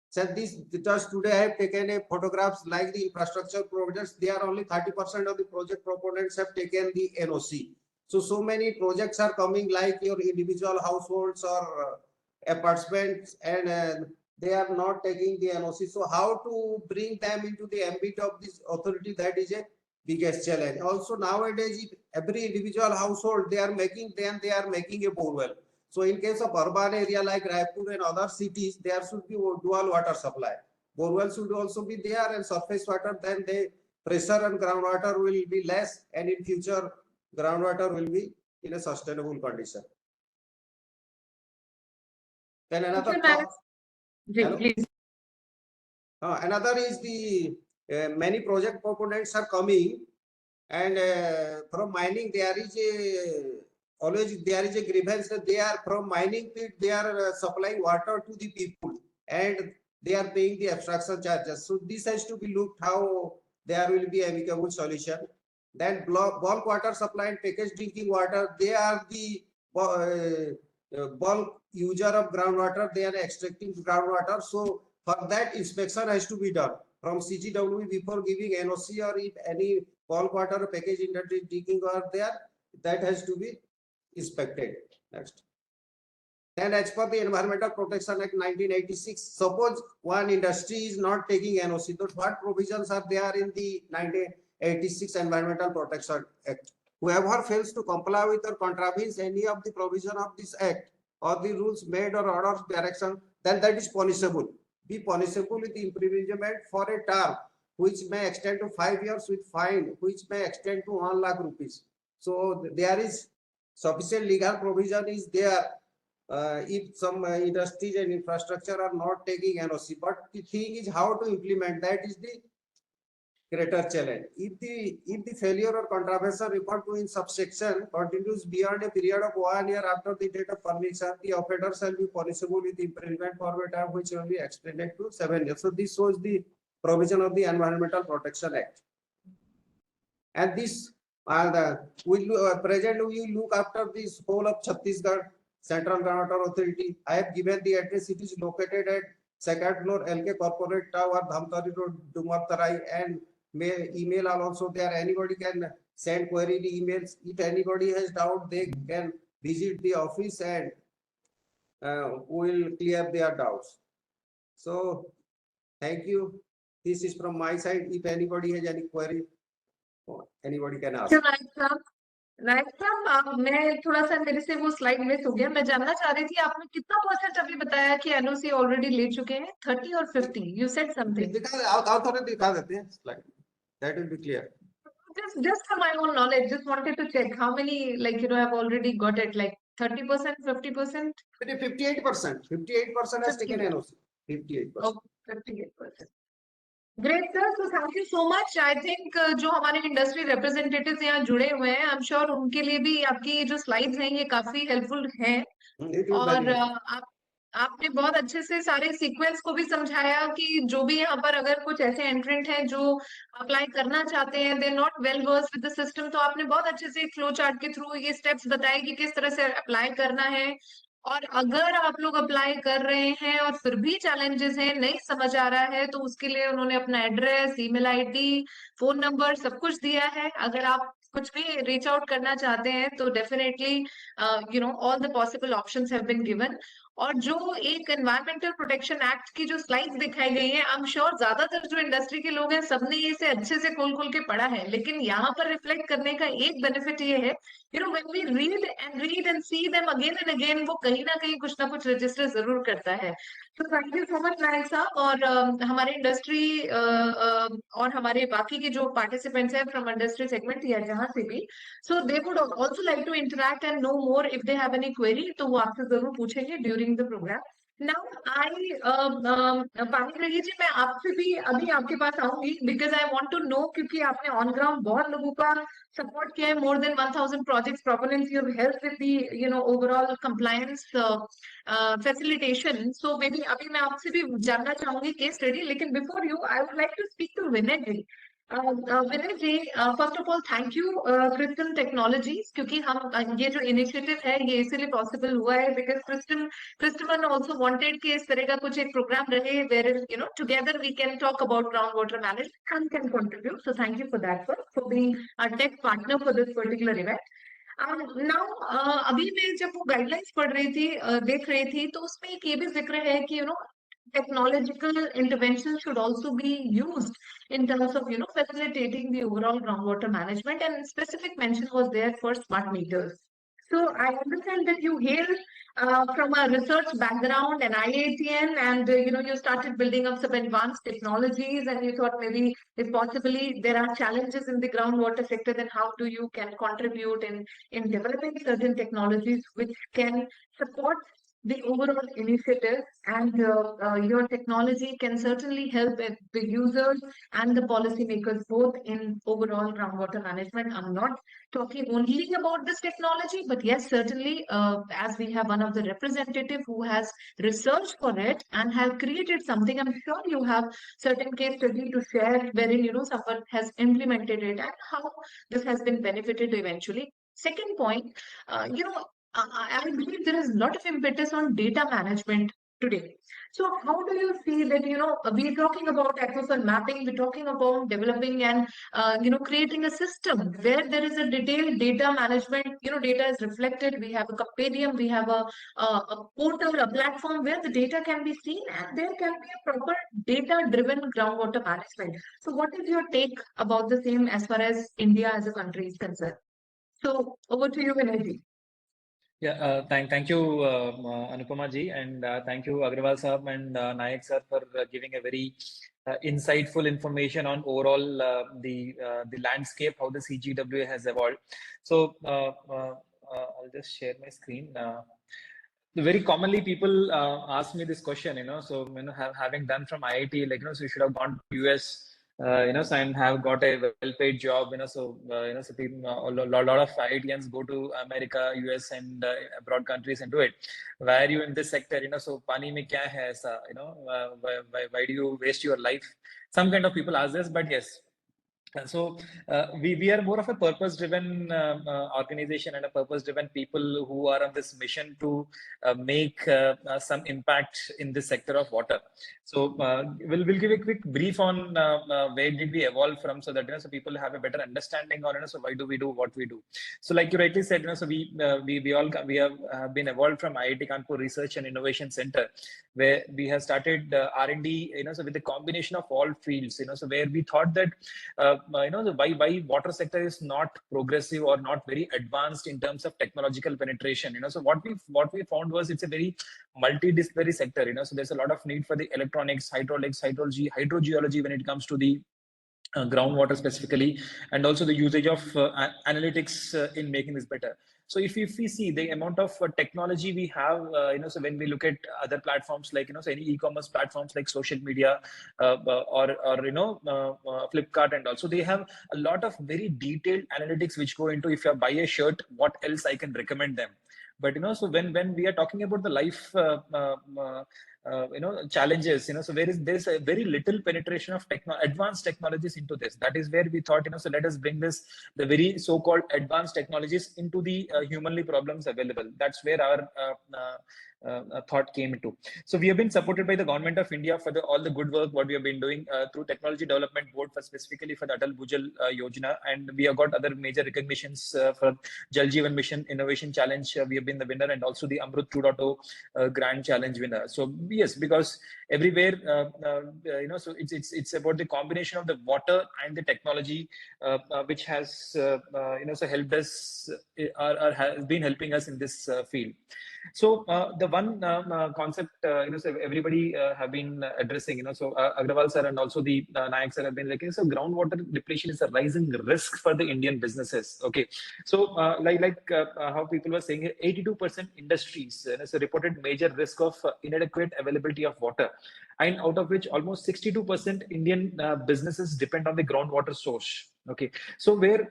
[SPEAKER 3] So this just today I have taken a photographs like the infrastructure projects. They are only 30% of the project proponents have taken the NOC. So many projects are coming like your individual households or apartments, and they are not taking the NOC. So how to bring them into the ambit of this authority, that is a biggest challenge. Also nowadays, if every individual household they are making a borewell. So in case of urban area like Raipur and other cities, there should be dual water supply. Borewell should also be there, and surface water, then the pressure and groundwater will be less, and in future groundwater will be in a sustainable condition. Then another another is the many project proponents are coming, and from mining there is a grievance that they are from mining pit, they are supplying water to the people, and they are paying the abstraction charges. So this has to be looked how there will be amicable solution. Then bulk water supply and packaged drinking water, they are the bulk user of groundwater, they are extracting groundwater. So for that, inspection has to be done from CGW before giving NOC, or if any bulk water, package industry, digging are there. That has to be inspected. Next. And as per the Environmental Protection Act 1986, suppose one industry is not taking NOC, so what provisions are there in the 1986 Environmental Protection Act? Whoever fails to comply with or contravenes any of the provision of this act or the rules made or orders direction, then that is punishable. Be punishable with imprisonment for a term which may extend to 5 years with fine, which may extend to 1 lakh rupees. So there is sufficient legal provision is there. If some industries and infrastructure are not taking NOC, but the thing is how to implement that is the greater challenge. If the failure or contravention referred to in subsection continues beyond a period of 1 year after the date of permission, the offender shall be punishable with imprisonment for a term which will be extended to 7 years. So this shows the provision of the Environmental Protection Act. And this present we look after this whole of Chhattisgarh Central Groundwater Authority. I have given the address. It is located at second floor LK Corporate Tower, Dhamtari Road, Dumartarai, and email are also there. Anybody can send query emails. If anybody has doubt, they can visit the office and we will clear their doubts. So thank you. This is from my side. If anybody has any query, anybody can ask.
[SPEAKER 1] Naik साहब, मैं थोड़ा सा मेरे से वो slide miss हो गया. मैं जानना चाह रही थी आपने कितना परसेंट अभी बताया कि एनओसी ऑलरेडी ले चुके हैं? 30 और 50? You said something.
[SPEAKER 3] दिखा देते हैं slide. That will be clear.
[SPEAKER 1] Just for my own knowledge, just wanted to check how many, like, you know, have already got it, like 30%, 50%?
[SPEAKER 3] 58%. 58% has taken NOC. 58%.
[SPEAKER 1] Oh, 58%. Great sir. So thank you so much. I think जो हमारे industry representatives यहाँ जुड़े हुए हैं, आई am sure उनके लिए भी आपकी जो स्लाइड्स हैं ये काफी हेल्पफुल हैं. और आपने बहुत अच्छे से सारे सीक्वेंस को भी समझाया कि जो भी यहाँ पर अगर कुछ ऐसे एंट्रेंट हैं जो अप्लाई करना चाहते हैं, they not well versed with the system, तो आपने बहुत अच्छे से फ्लो चार्ट के थ्रू ये स्टेप्स बताए कि किस तरह से अप्लाई करना है. और अगर आप लोग अप्लाई कर रहे हैं और फिर भी चैलेंजेस हैं, नहीं समझ आ रहा है, तो उसके लिए उन्होंने अपना address, email ID, phone number सब कुछ दिया है. अगर आप कुछ भी रीच आउट करना चाहते हैं तो definitely you know all the possible options have been given. और जो एक एनवायरमेंटल प्रोटेक्शन एक्ट की जो स्लाइड्स दिखाई गई हैं, आई एम श्योर ज्यादातर जो इंडस्ट्री के लोग हैं सबने ये से अच्छे से खोल के पढ़ा है. लेकिन यहाँ पर रिफ्लेक्ट करने का एक बेनिफिट ये है, you know, when we read and see them again and again, वो कहीं ना कहीं कुछ ना कुछ रजिस्टर जरूर करता है. तो थैंक यू सो मच नायक साहब. और हमारे इंडस्ट्री और हमारे बाकी के जो पार्टिसिपेंट्स हैं फ्रॉम इंडस्ट्री सेगमेंट या जहां से भी, so they would also like to interact and know more. If they have any query तो वो आपसे जरूर पूछेंगे during the programme. Now I पानी रही जी, मैं आपसे भी अभी आपके पास आऊंगी because I want to know, क्योंकि आपने ऑन ग्राउंड बहुत लोगों का सपोर्ट किया है. More than 1000 projects proponents you have helped with the you know overall compliance facilitation. So maybe अभी मैं आपसे भी जानना चाहूंगी केस स्टडी. लेकिन before you I would like to speak to Vinay ji. Vinay ji, first of all thank you Christum Technologies, क्योंकि हम ये जो इनिशिएटिव है ये इसीलिए पॉसिबल हुआ है बिकॉज क्रिस्टम ऑल्सो वांटेड कि इस तरह का कुछ एक प्रोग्राम रहे where you know together we can talk about ground water management and can contribute. So thank you for that, for being a tech partner for this particular event. Now अभी मैं जब वो गाइडलाइंस पढ़ रही थी, देख रही थी, तो उसमें एक ये भी जिक्र है कि you know technological intervention should also be used in terms of, you know, facilitating the overall groundwater management, and specific mention was there for smart meters. So I understand that you hail from a research background and IITN, and you know, you started building up some advanced technologies, and you thought maybe if possibly there are challenges in the groundwater sector, then how do you can contribute in developing certain technologies which can support the overall initiative, and your technology can certainly help the users and the policymakers both in overall groundwater management. I'm not talking only about this technology, but yes, certainly as we have one of the representative who has researched for it and have created something, I'm sure you have certain case study to share wherein, you know, someone has implemented it and how this has been benefited eventually. Second point, you know, I believe there is a lot of impetus on data management today. So how do you see that, we're talking about aquifer mapping, we're talking about developing and, creating a system where there is a detailed data management, data is reflected. We have a Companium, we have a portal, a platform where the data can be seen and there can be a proper data-driven groundwater management. So what is your take about the same as far as India as a country is concerned? So over to you, Vinay.
[SPEAKER 4] Yeah, thank you, Anupama ji, and thank you, Agrawal sir and Nayak sir for giving a very insightful information on overall the landscape, how the CGWA has evolved. So I'll just share my screen. Very commonly, people ask me this question, so having done from IIT, like so you should have gone to US. So and have got a well-paid job, so people, a lot of IITians go to America, US, and abroad countries and do it. Why are you in this sector? So pani mein kya hai aisa? Why do you waste your life? Some kind of people ask this, but yes. So we are more of a purpose-driven organization and a purpose-driven people who are on this mission to make some impact in this sector of water. So we'll give a quick brief on where did we evolve from, so that so people have a better understanding on so why do we do what we do. So like you rightly said, so we have been evolved from IIT Kanpur Research and Innovation Center, where we have started R&D, so with a combination of all fields, so where we thought that why water sector is not progressive or not very advanced in terms of technological penetration. So what we found was it's a very multidisciplinary sector. So there's a lot of need for the electronics, hydraulics, hydrology, hydrogeology when it comes to the groundwater specifically, and also the usage of analytics in making this better. So if we see the amount of technology we have, so when we look at other platforms like, so any e-commerce platforms like social media or Flipkart, and also they have a lot of very detailed analytics which go into, if I buy a shirt, what else I can recommend them. But so when we are talking about the life challenges, so there's a very little penetration of advanced technologies into this. That is where we thought, so let us bring the very so-called advanced technologies into the humanly problems available. That's where our thought came into. So we have been supported by the government of India for all the good work what we have been doing through Technology Development Board for specifically for the Atal Bhujal Yojana, and we have got other major recognitions for Jal Jeevan Mission Innovation Challenge. We have been the winner, and also the Amrut 2.0 Grand Challenge winner. So yes, because everywhere, so it's about the combination of the water and the technology, which has so helped us or has been helping us in this field. So the one concept, so everybody have been addressing, so Agrawal sir and also the Nayak sir have been like, so groundwater depletion is a rising risk for the Indian businesses. Okay, so like how people were saying, 82% industries so reported major risk of inadequate availability of water, and out of which almost 62% Indian businesses depend on the groundwater source. Okay, so where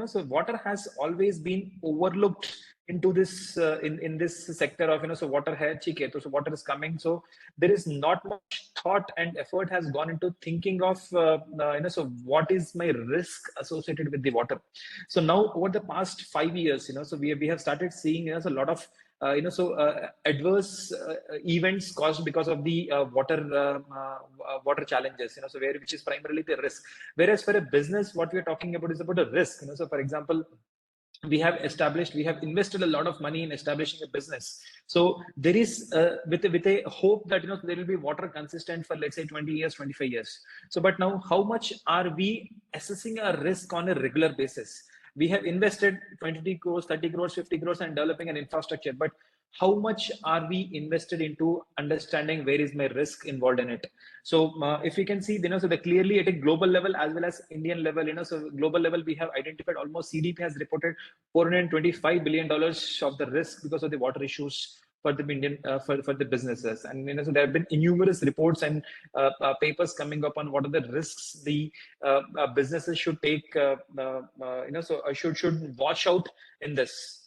[SPEAKER 4] so water has always been overlooked into this in this sector of so water hai theek hai, so water is coming, so there is not much thought and effort has gone into thinking of so what is my risk associated with the water. So now over the past 5 years, so we have started seeing a lot of adverse events caused because of the water challenges, so which is primarily the risk. Whereas for a business, what we are talking about is about a risk. So for example, we have invested a lot of money in establishing a business. So there is with a hope that there will be water consistent for, let's say, 20 years, 25 years. So but now, how much are we assessing our risk on a regular basis? We have invested 20 crores, 30 crores, 50 crores and developing an infrastructure, but how much are we invested into understanding where is my risk involved in it? So if we can see, so clearly at a global level as well as Indian level, so global level, we have identified almost CDP has reported $425 billion of the risk because of the water issues for the Indian for the businesses. And so there have been numerous reports and papers coming up on what are the risks the businesses should take, should watch out in this.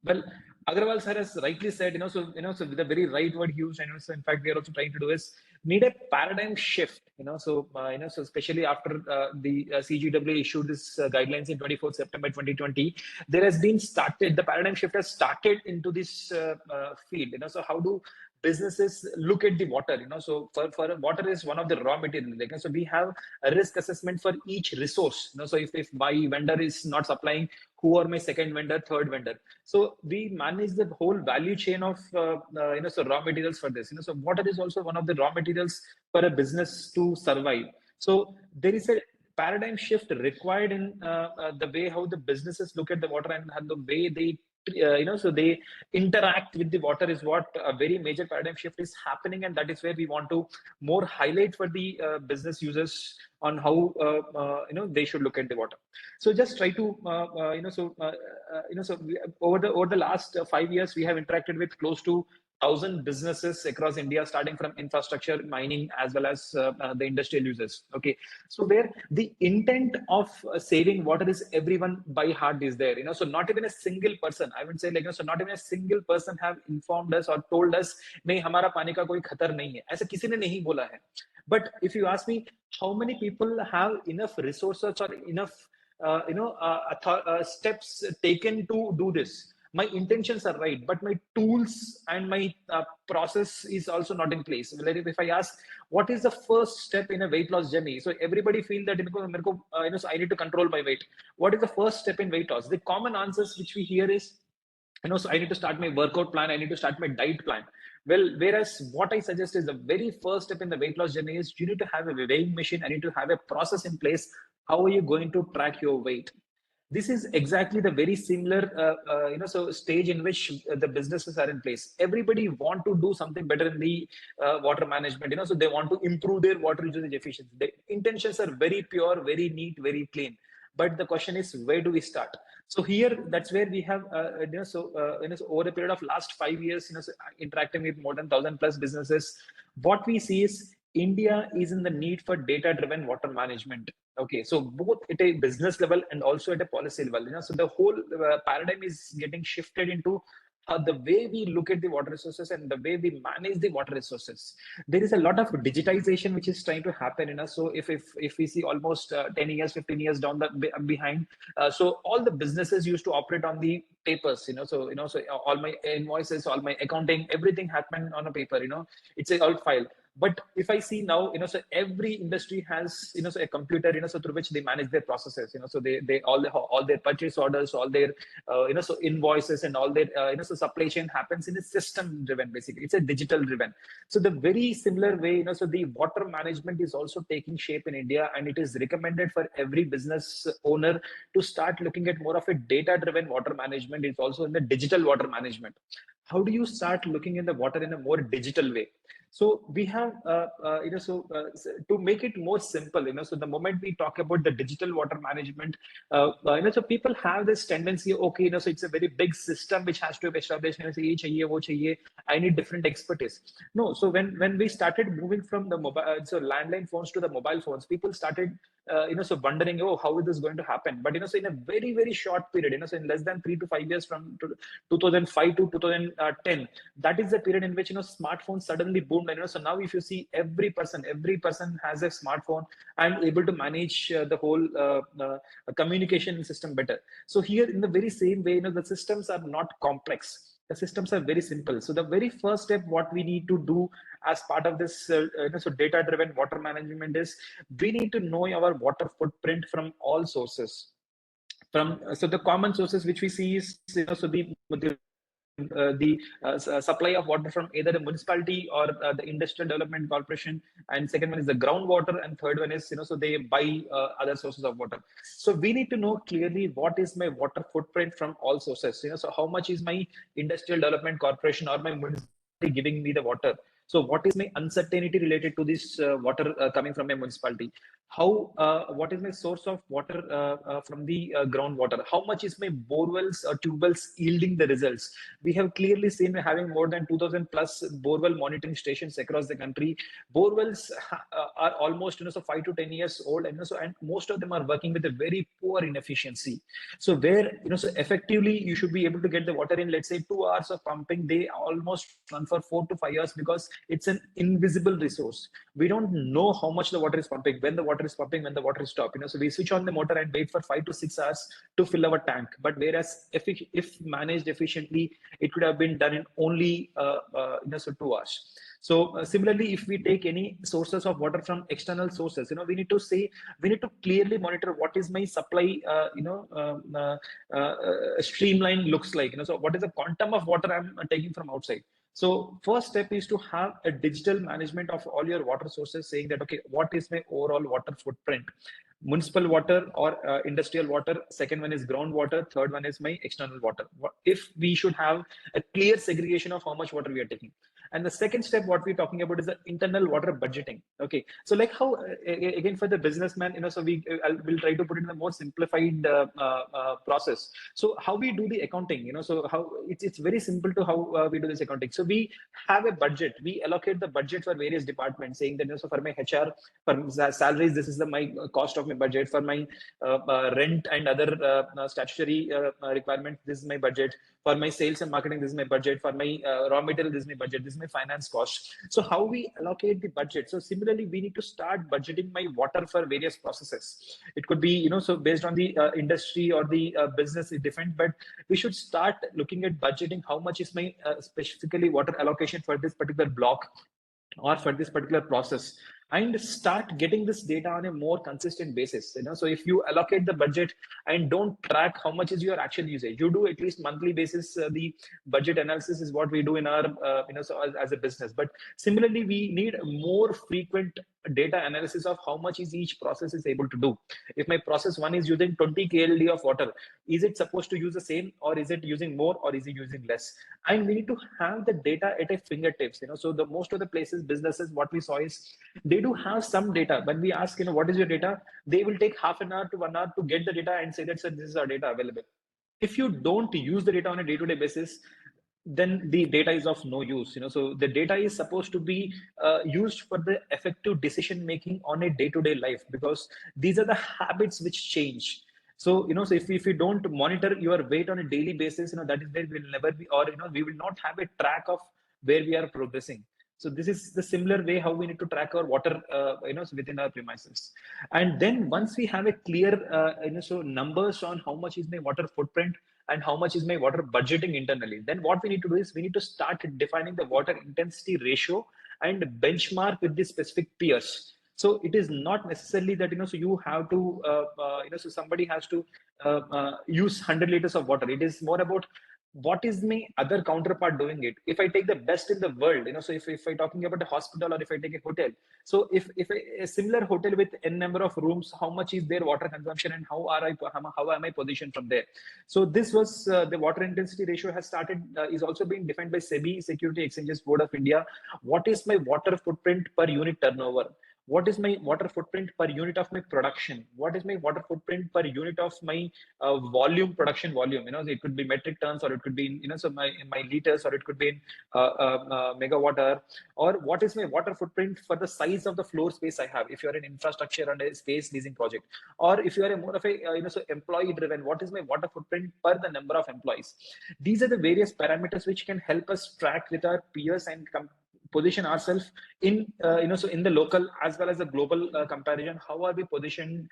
[SPEAKER 4] Well, Agrawal sir has rightly said, so with a very right word used, and so in fact we are also trying to do is need a paradigm shift, so especially after the CGWA issued this guidelines in 24th September 2020, there has been the paradigm shift has started into this field, so how do businesses look at the water, so for water is one of the raw materials. Like, so we have a risk assessment for each resource. So if my vendor is not supplying, who are my second vendor, third vendor? So we manage the whole value chain of so raw materials for this. So water is also one of the raw materials for a business to survive. So there is a paradigm shift required in the way how the businesses look at the water and the way they so they interact with the water is what a very major paradigm shift is happening, and that is where we want to more highlight for the business users on how they should look at the water. So just try to over the last 5 years we have interacted with close to 1,000 businesses across India, starting from infrastructure, mining, as well as the industrial users. Okay, so where the intent of saving water is everyone by heart is there. So not even a single person, I would say, like, so not even a single person have informed us or told us, "नहीं, हमारा पानी का कोई खतर नहीं है." ऐसा किसी ने नहीं बोला है. But if you ask me, how many people have enough resources or enough steps taken to do this? My intentions are right, but my tools and my process is also not in place. Like if I ask, what is the first step in a weight loss journey? So everybody feel that so I need to control my weight. What is the first step in weight loss? The common answers which we hear is, so I need to start my workout plan, I need to start my diet plan. Well, whereas what I suggest is the very first step in the weight loss journey is you need to have a weighing machine, I need to have a process in place. How are you going to track your weight? This is exactly the very similar so stage in which the businesses are in place. Everybody want to do something better in the water management, so they want to improve their water usage efficiency. The intentions are very pure, very neat, very clean, but the question is, where do we start? So here, that's where we have so over a period of last 5 years, so interacting with more than 1,000 plus businesses, what we see is India is in the need for data-driven water management. Okay, so both at a business level and also at a policy level, so the whole paradigm is getting shifted into the way we look at the water resources and the way we manage the water resources. There is a lot of digitization which is trying to happen. So if we see almost 10 years, 15 years down the behind, so all the businesses used to operate on the papers. So all my invoices, all my accounting, everything happened on a paper. It's a all file. But if I see now, so every industry has, so a computer, so through which they manage their processes, so they all their purchase orders, all their, so invoices and all their, so supply chain happens in a system driven, basically. It's a digital driven. So the very similar way, so the water management is also taking shape in India, and it is recommended for every business owner to start looking at more of a data driven water management. It's also in the digital water management. How do you start looking in the water in a more digital way? So we have, to make it more simple, so the moment we talk about the digital water management, so people have this tendency, okay, so it's a very big system which has to be established, I need different expertise. No, so when we started moving from the mobile, so landline phones to the mobile phones, people started, so wondering, oh, how is this going to happen? But, so in a very, very short period, so in less than 3 to 5 years from 2005 to 2010, that is the period in which, smartphones suddenly boomed. And, so now if you see every person has a smartphone and able to manage the whole communication system better. So here in the very same way, the systems are not complex. The systems are very simple. So the very first step, what we need to do as part of this so data-driven water management is we need to know our water footprint from all sources. So the common sources which we see is so the supply of water from either the municipality or the industrial development corporation, and second one is the groundwater, and third one is so they buy other sources of water. So we need to know clearly what is my water footprint from all sources. So how much is my industrial development corporation or my municipality giving me the water? So what is my uncertainty related to this water coming from a municipality? What is my source of water from the groundwater? How much is my borewells or tube wells yielding the results? We have clearly seen having more than 2,000 plus borewell monitoring stations across the country. Borewells are almost so 5 to 10 years old, and and most of them are working with a very poor inefficiency. So where so effectively you should be able to get the water in, let's say 2 hours of pumping, they almost run for 4 to 5 years because it's an invisible resource. We don't know how much the water is pumping, when the water water is pumping, when the water is stopped. So we switch on the motor and wait for 5 to 6 hours to fill our tank. But whereas if managed efficiently, it could have been done in only 2 hours. So similarly, if we take any sources of water from external sources, we need to clearly monitor what is my supply, streamline looks like. So what is the quantum of water I'm taking from outside? So first step is to have a digital management of all your water sources, saying that, okay, what is my overall water footprint? Municipal water or industrial water. Second one is groundwater. Third one is my external water. If we should have a clear segregation of how much water we are taking. And the second step, what we're talking about is the internal water budgeting. Okay, so like how again for the businessman, so we'll try to put it in a more simplified process. So how we do the accounting, so how it's very simple to how we do this accounting. So we have a budget. We allocate the budget for various departments, saying that so for my HR, for salaries, this is my cost of my budget. For my rent and other statutory requirements, this is my budget. For my sales and marketing, this is my budget. For my raw material, this is my budget. This is my finance cost. So how we allocate the budget? So similarly, we need to start budgeting my water for various processes. It could be, so based on the industry or the business is different, but we should start looking at budgeting. How much is my specifically water allocation for this particular block or for this particular process, and start getting this data on a more consistent basis. So if you allocate the budget and don't track how much is your actual usage, you do at least monthly basis. The budget analysis is what we do in our so as a business. But similarly, we need more frequent data analysis of how much is each process is able to do. If my process one is using 20 KLD of water, is it supposed to use the same, or is it using more, or is it using less? And we need to have the data at a fingertips. So the most of the places, businesses, what we saw is they do have some data. When we ask, what is your data, they will take half an hour to 1 hour to get the data and say that, sir, this is our data available. If you don't use the data on a day-to-day basis, then the data is of no use. So the data is supposed to be used for the effective decision making on a day-to-day life, because these are the habits which change. So so if we don't monitor your weight on a daily basis, that is where we'll never be, or we will not have a track of where we are progressing. So this is the similar way how we need to track our water, so within our premises. And then once we have a clear, so numbers on how much is my water footprint and how much is my water budgeting internally, then what we need to do is we need to start defining the water intensity ratio and benchmark with the specific peers. So it is not necessarily that, so you have to, so somebody has to use 100 liters of water. It is more about what is my other counterpart doing it. If I take the best in the world, so if I'm talking about a hospital, or if I take a hotel, so if a similar hotel with n number of rooms, how much is their water consumption, and how am I positioned from there? So this was the water intensity ratio has started, is also being defined by SEBI, Security Exchanges Board of India. What is my water footprint per unit turnover? What is my water footprint per unit of my production? What is my water footprint per unit of my production volume? It could be metric tons, or it could be in, so my liters, or it could be in megawatt hour. Or what is my water footprint for the size of the floor space I have? If you are an infrastructure and a space leasing project, or if you are more of a so employee driven, what is my water footprint per the number of employees? These are the various parameters which can help us track with our peers and position ourselves in so in the local as well as the global comparison. How are we positioned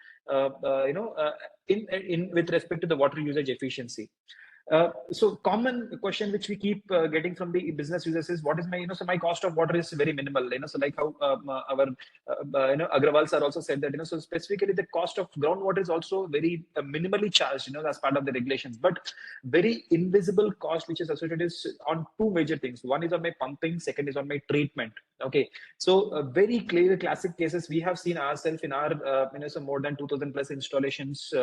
[SPEAKER 4] in with respect to the water usage efficiency? So common question which we keep getting from the business users is, what is my so my cost of water is very minimal. So like how our Agrawals are also said that so specifically the cost of groundwater is also very minimally charged as part of the regulations, but very invisible cost which is associated is on two major things. One is on my pumping, second is on my treatment. Okay, so very clear classic cases we have seen ourselves in our so more than 2000 plus installations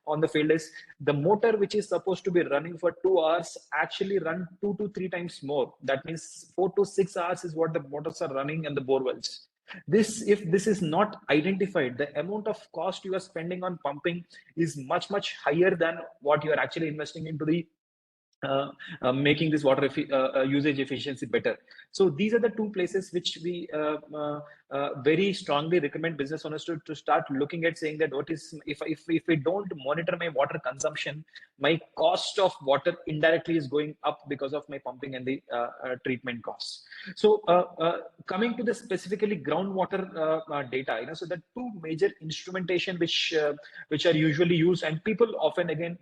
[SPEAKER 4] on the field is the motor which is supposed to be running for 2 hours actually run 2 to 3 times more. That means 4 to 6 hours is what the motors are running in the bore wells. If this is not identified, the amount of cost you are spending on pumping is much higher than what you are actually investing into the making this water usage efficiency better. So these are the two places which we very strongly recommend business owners to start looking at saying that what is, if we don't monitor my water consumption, my cost of water indirectly is going up because of my pumping and the treatment costs. So coming to the specifically groundwater data, so the two major instrumentation which are usually used, and people often again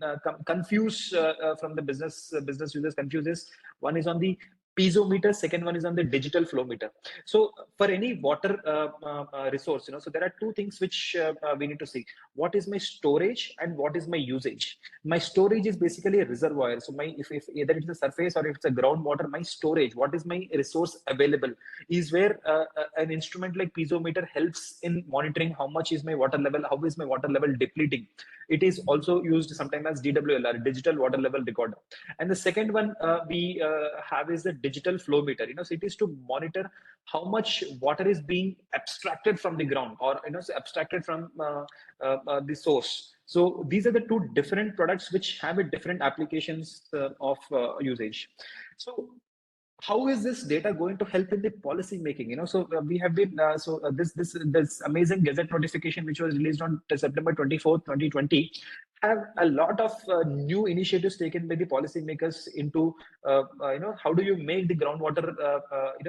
[SPEAKER 4] confuse from the business users confuses. One is on the piezometer, second one is on the digital flow meter. So for any water resource, so there are two things which we need to see. What is my storage and what is my usage? My storage is basically a reservoir. So my if either it's a surface or if it's a groundwater, my storage, what is my resource available, is where an instrument like piezometer helps in monitoring how much is my water level, how is my water level depleting. It is also used sometimes as DWLR, digital water level recorder. And the second one we have is the digital flow meter. So it is to monitor how much water is being abstracted from the ground, or so abstracted from the source. So these are the two different products which have a different applications of usage. So how is this data going to help in the policy making? So we have been this amazing gazette notification which was released on September 24th, 2020, have a lot of new initiatives taken by the policymakers into how do you make the groundwater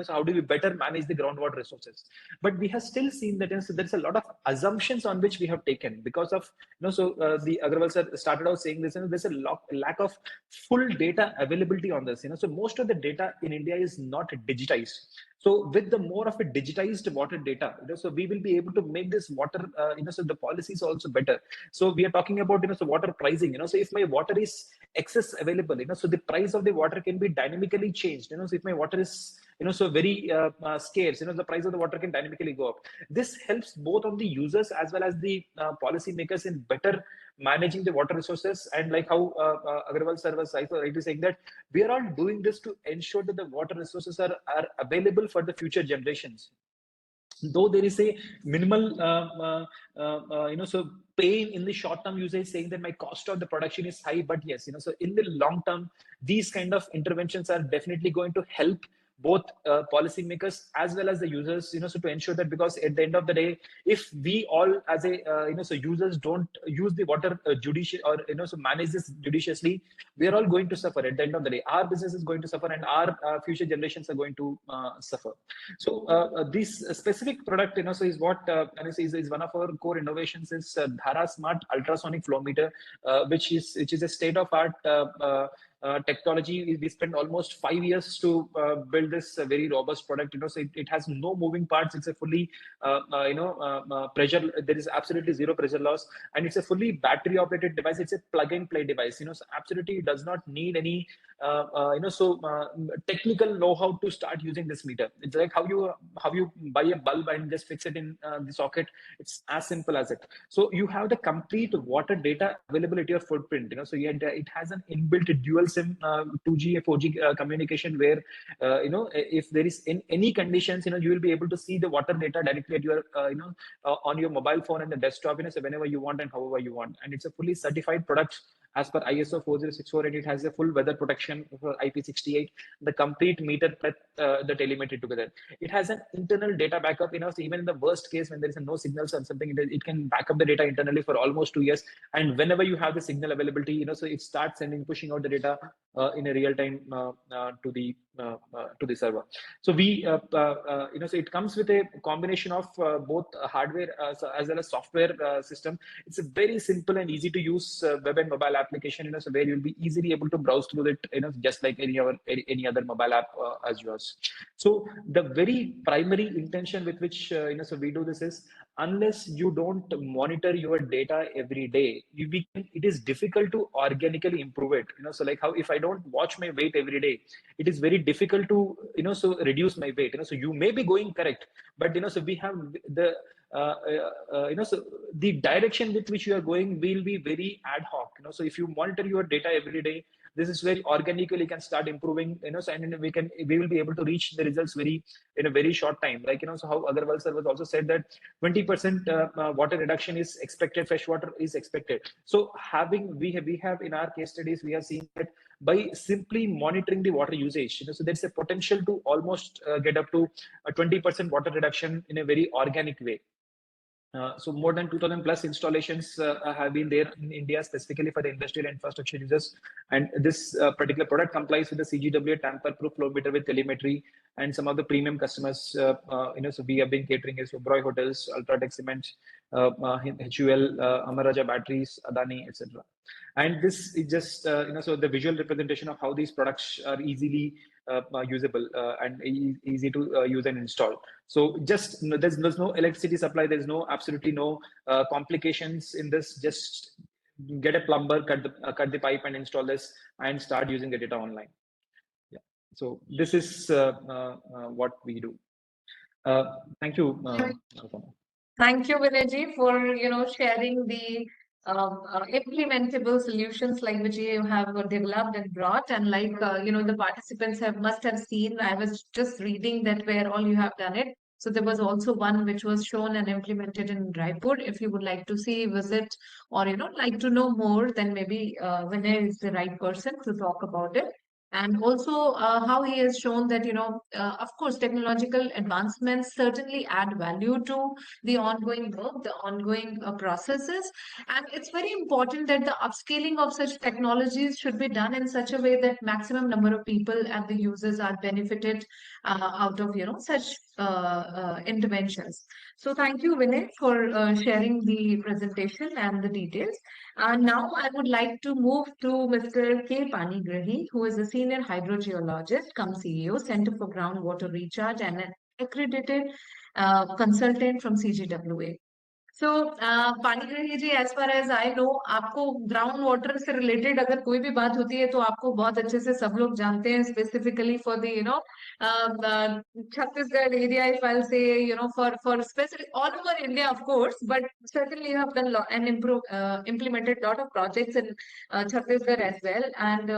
[SPEAKER 4] so how do we better manage the groundwater resources. But we have still seen that so there's a lot of assumptions on which we have taken because of the Agarwal sir started out saying this, there's a lack of full data availability on this. So most of the data in India is not digitized. So with the more of a digitized water data, so we will be able to make this water, so the policy is also better. So we are talking about, so water pricing, so if my water is excess available, so the price of the water can be dynamically changed. So if my water is, so very scarce, the price of the water can dynamically go up. This helps both on the users as well as the policy makers in better managing the water resources. And like how Agarwal sir was rightly saying that we are all doing this to ensure that the water resources are available for the future generations. Though there is a minimal so pain in the short term usage, saying that my cost of the production is high, but yes, so in the long term these kind of interventions are definitely going to help both policymakers as well as the users, so to ensure that, because at the end of the day, if we all as a so users don't use the water so manage this judiciously, we are all going to suffer. At the end of the day, our business is going to suffer and our future generations are going to suffer. So this specific product, so is what is one of our core innovations, is Dhara Smart Ultrasonic Flow Meter, which is a state of art technology. We spent almost 5 years to build this very robust product. So it has no moving parts. It's a fully pressure. There is absolutely zero pressure loss, and it's a fully battery operated device. It's a plug and play device. So absolutely does not need any technical know-how to start using this meter. It's like how you buy a bulb and just fix it in the socket. It's as simple as it. So you have the complete water data available at your footprint. So it has an inbuilt dual SIM 2G and 4G communication, where if there is in any conditions, you will be able to see the water data directly at your on your mobile phone and the desktop, so whenever you want and however you want. And it's a fully certified product as per ISO 40648. And it has a full weather protection for IP68, the complete meter plus the telemetry together. It has an internal data backup, so even in the worst case, when there is no signals or something, it can back up the data internally for almost 2 years. And whenever you have the signal availability, so it starts pushing out the data in a real time to the server. So we so it comes with a combination of both hardware as well as software system. It's a very simple and easy to use web and mobile application, so where you'll be easily able to browse through it, just like any other mobile app as yours. So the very primary intention with which so we do this is, unless you don't monitor your data every day, it is difficult to organically improve it. So like how if I don't watch my weight every day, it is very difficult to so reduce my weight. So you may be going correct, but so we have the so the direction with which you are going will be very ad hoc. So if you monitor your data every day, This is where organically can start improving, so, and we will be able to reach the results in a very short time. Like, so how Agarwal sir was also said that 20% water reduction is expected, fresh water is expected. So we have in our case studies, we have seen that by simply monitoring the water usage, so there's a potential to almost get up to a 20% water reduction in a very organic way. So more than 2000 plus installations have been there in India, specifically for the industrial infrastructure users. And this particular product complies with the CGWA tamper-proof flow meter with telemetry. And some of the premium customers, so we have been catering is Oberoi Hotels, Ultratech Cement, HUL, Amaraja Batteries, Adani, etc. And this is just, so the visual representation of how these products are easily usable and easy to use and install. So just there's no electricity supply. There's absolutely no complications in this. Just get a plumber, cut the pipe and install this and start using the data online. Yeah. So this is what we do. Thank you.
[SPEAKER 1] Thank you, Vinayji, for sharing the implementable solutions like which you have developed and brought, and like the participants must have seen. I was just reading that where all you have done it. So there was also one which was shown and implemented in Raipur. If you would like to see, visit, or like to know more, then maybe Vinay is the right person to talk about it. And also how he has shown that, of course, technological advancements certainly add value to the ongoing work, the ongoing processes. And it's very important that the upscaling of such technologies should be done in such a way that maximum number of people and the users are benefited out of, such interventions. So thank you, Vinay, for sharing the presentation and the details. Now I would like to move to Mr. K. Panigrahi, who is a senior hydrogeologist, cum CEO, Center for Groundwater Recharge, and an accredited consultant from CGWA. So, Panigrahi ji, as far as I know, आपको ground water से related अगर कोई भी बात होती है तो आपको बहुत अच्छे से सब लोग जानते हैं, specifically for the Chhattisgarh area, if I'll say, for specific all over India, of course, but certainly you have done implemented a lot of projects in Chhattisgarh as well, and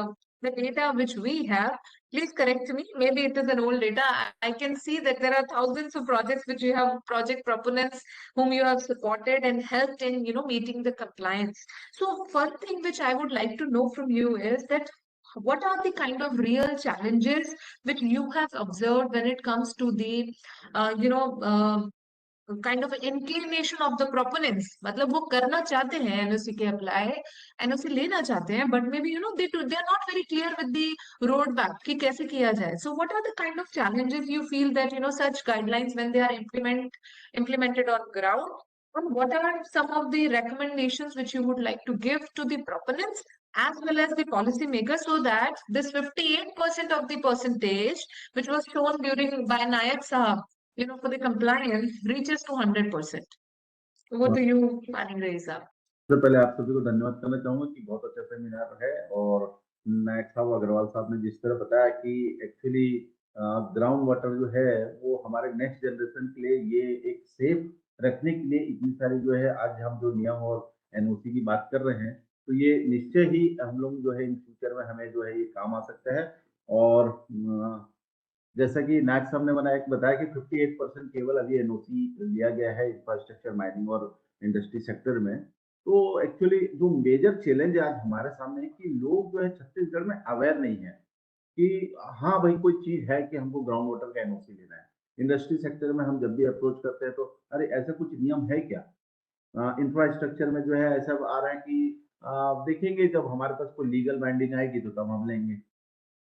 [SPEAKER 1] the data which we have, please correct me, maybe it is an old data. I can see that there are thousands of projects which you have, project proponents whom you have supported and helped in, meeting the compliance. So one thing which I would like to know from you is that what are the kind of real challenges which you have observed when it comes to the, kind of inclination of the proponents? मतलब वो करना चाहते हैं NOC के apply, NOC लेना चाहते हैं, but maybe they are not very clear with the roadmap कि कैसे किया जाए. So what are the kind of challenges you feel that such guidelines when they are implemented on ground, and what are some of the recommendations which you would like to give to the proponents as well as the policymakers, so that this 58% of the percentage which was shown during by Nayak Sahab, for the compliance, reaches to 100%. So what do you planning raise up?
[SPEAKER 5] सबसे पहले आप सभी को धन्यवाद करना चाहूंगा कि बहुत अच्छा सेमिनार है, और नायक साहब अग्रवाल साहब ने जिस तरह बताया कि एक्चुअली ग्राउंड वाटर जो है वो हमारे नेक्स्ट जनरेशन के लिए ये एक सेफ रखने के लिए इतनी सारी जो है आज हम जो नियम और NOC की बात कर रहे हैं, तो ये निश्चय ही हम लोग जो है इन फ्यूचर में हमें जो है ये काम आ सकता है। और जैसा कि नायक साहब ने बताया कि 58% केवल अभी NOC लिया गया है इंफ्रास्ट्रक्चर, माइनिंग और इंडस्ट्री सेक्टर में। तो एक्चुअली जो मेजर चैलेंज आज हमारे सामने है कि लोग जो है छत्तीसगढ़ में अवेयर नहीं है कि हाँ भाई कोई चीज है कि हमको ग्राउंड वाटर का NOC लेना है। इंडस्ट्री सेक्टर में हम जब भी अप्रोच करते हैं तो अरे ऐसा कुछ नियम है क्या? इंफ्रास्ट्रक्चर में जो है ऐसा आ रहा है कि देखेंगे जब हमारे पास कोई लीगल बाइंडिंग आएगी तो तब हम लेंगे।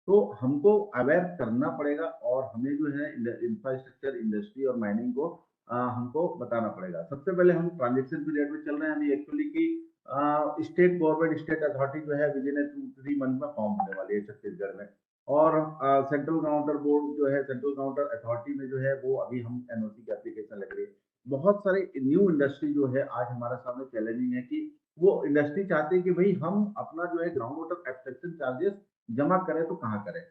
[SPEAKER 5] तो हमको अवेयर करना पड़ेगा और हमें जो है इंफ्रास्ट्रक्चर, इंडस्ट्री और माइनिंग को हमको बताना पड़ेगा। सबसे पहले हम ट्रांजिशन पीरियड में चल रहे हैं अभी एक्चुअली कि स्टेट गवर्नमेंट, स्टेट अथॉरिटी जो है विदिन 2-3 मंथ में फॉर्म होने वाली है छत्तीसगढ़ में, और सेंट्रल ग्राउंडर बोर्ड जो है, सेंट्रल ग्राउंडर अथॉरिटी में जो है वो अभी हम NOC की एप्लीकेशन लग रही है। बहुत सारे न्यू इंडस्ट्री जो है आज हमारे सामने चैलेंजिंग है कि वो इंडस्ट्री चाहते हैं कि भाई हम अपना जो है ग्राउंड वाटर एब्स्ट्रैक्शन चार्जेस जमा करें तो कहाँ करें।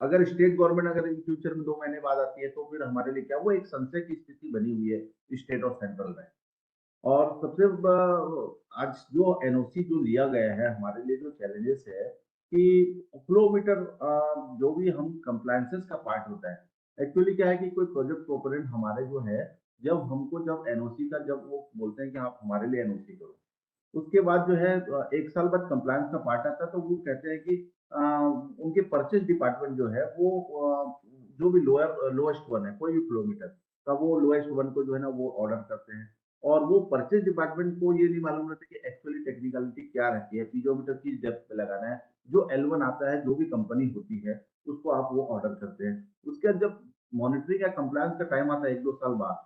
[SPEAKER 5] अगर स्टेट गवर्नमेंट अगर इन फ्यूचर में 2 महीने बाद आती है तो फिर हमारे लिए क्या, वो एक संशय की स्थिति बनी हुई है स्टेट और सेंट्रल में। और सबसे आज जो NOC जो लिया गया है हमारे लिए जो चैलेंजेस है कि फ्लो मीटर जो भी हम कंप्लायंसेस का पार्ट होता है, एक्चुअली क्या है कि कोई प्रोजेक्ट प्रोपोनेंट हमारे जो है, जब एनओसी का जब वो बोलते हैं कि आप हमारे लिए एनओसी करो, उसके बाद जो है 1 साल बाद कंप्लायंस का पार्ट आता है, तो वो कहते हैं कि उनके परचेज डिपार्टमेंट जो है वो जो भी लोएस्ट वन है, कोई भी फ्लोमीटर का वो लोएस्ट वन को जो है ना वो ऑर्डर करते हैं। और वो परचेज डिपार्टमेंट को ये नहीं मालूम रहता कि एक्चुअली टेक्निकलिटी क्या रहती है, पीजोमीटर किस डेप्थ पे लगाना है। जो L1 आता है, जो भी कंपनी होती है, उसको आप वो ऑर्डर करते हैं। उसके बाद जब मॉनिटरिंग या कंप्लायंस का टाइम आता है 1-2 साल बाद,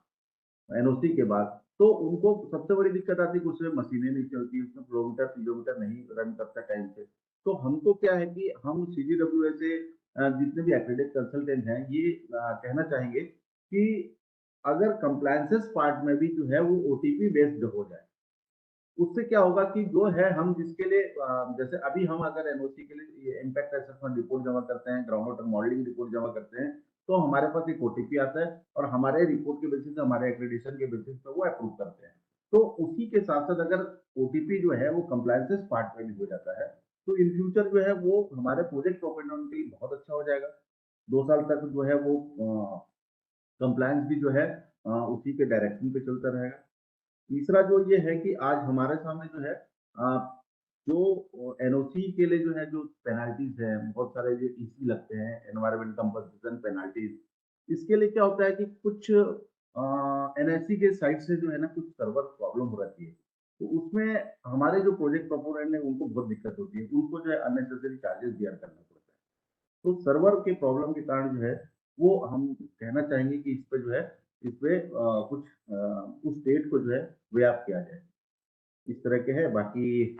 [SPEAKER 5] एनओसी के बाद, तो उनको सबसे बड़ी दिक्कत आती है कि उसमें मशीनें नहीं चलती, उसमें फ्लोमीटर, पीजोमीटर नहीं रन करता टाइम से। तो हमको क्या है कि हम सीजीडब्ल्यूए से जितने भी एक्रेडिटेड कंसल्टेंट हैं, ये कहना चाहेंगे कि अगर कंप्लायंसेस पार्ट में भी जो है वो ओटीपी बेस्ड हो जाए, उससे क्या होगा कि जो है हम जिसके लिए जैसे अभी हम अगर एनओसी के लिए इम्पैक्ट असेसमेंट रिपोर्ट जमा करते हैं, ग्राउंड वाटर मॉडलिंग रिपोर्ट जमा करते हैं, तो हमारे पास एक ओटीपी आता है और हमारे रिपोर्ट के बेसिस पे, हमारे एक्रेडिटेशन के बेसिस पे वो अप्रूव करते हैं। तो उसी के साथ साथ अगर ओटीपी जो है वो कंप्लायंसेस पार्ट में भी हो जाता है, तो इन फ्यूचर जो है वो हमारे प्रोजेक्ट प्रोपोनेंट के लिए बहुत अच्छा हो जाएगा। 2 साल तक जो है वो कंप्लायंस भी जो है उसी के डायरेक्शन पे चलता रहेगा। तीसरा जो ये है कि आज हमारे सामने जो है जो एनओसी के लिए जो है, जो पेनाल्टीज है, बहुत सारे जो ईसी लगते हैं, एनवायरमेंट कंपनसेशन पेनाल्टीज, इसके लिए क्या होता है कि कुछ एनएससी के साइड से जो है ना कुछ सर्वर प्रॉब्लम हो जाती है, तो उसमें हमारे जो प्रोजेक्ट प्रोपोनेंट है उनको बहुत दिक्कत होती है, उनको जो है अननेसेसरी चार्जेस बियर करना पड़ता है। तो सर्वर के प्रॉब्लम के कारण जो है वो हम कहना चाहेंगे कि इस पे जो है, इस पे कुछ उस डेट को जो है व्याप किया जाए। इस तरह के है, बाकी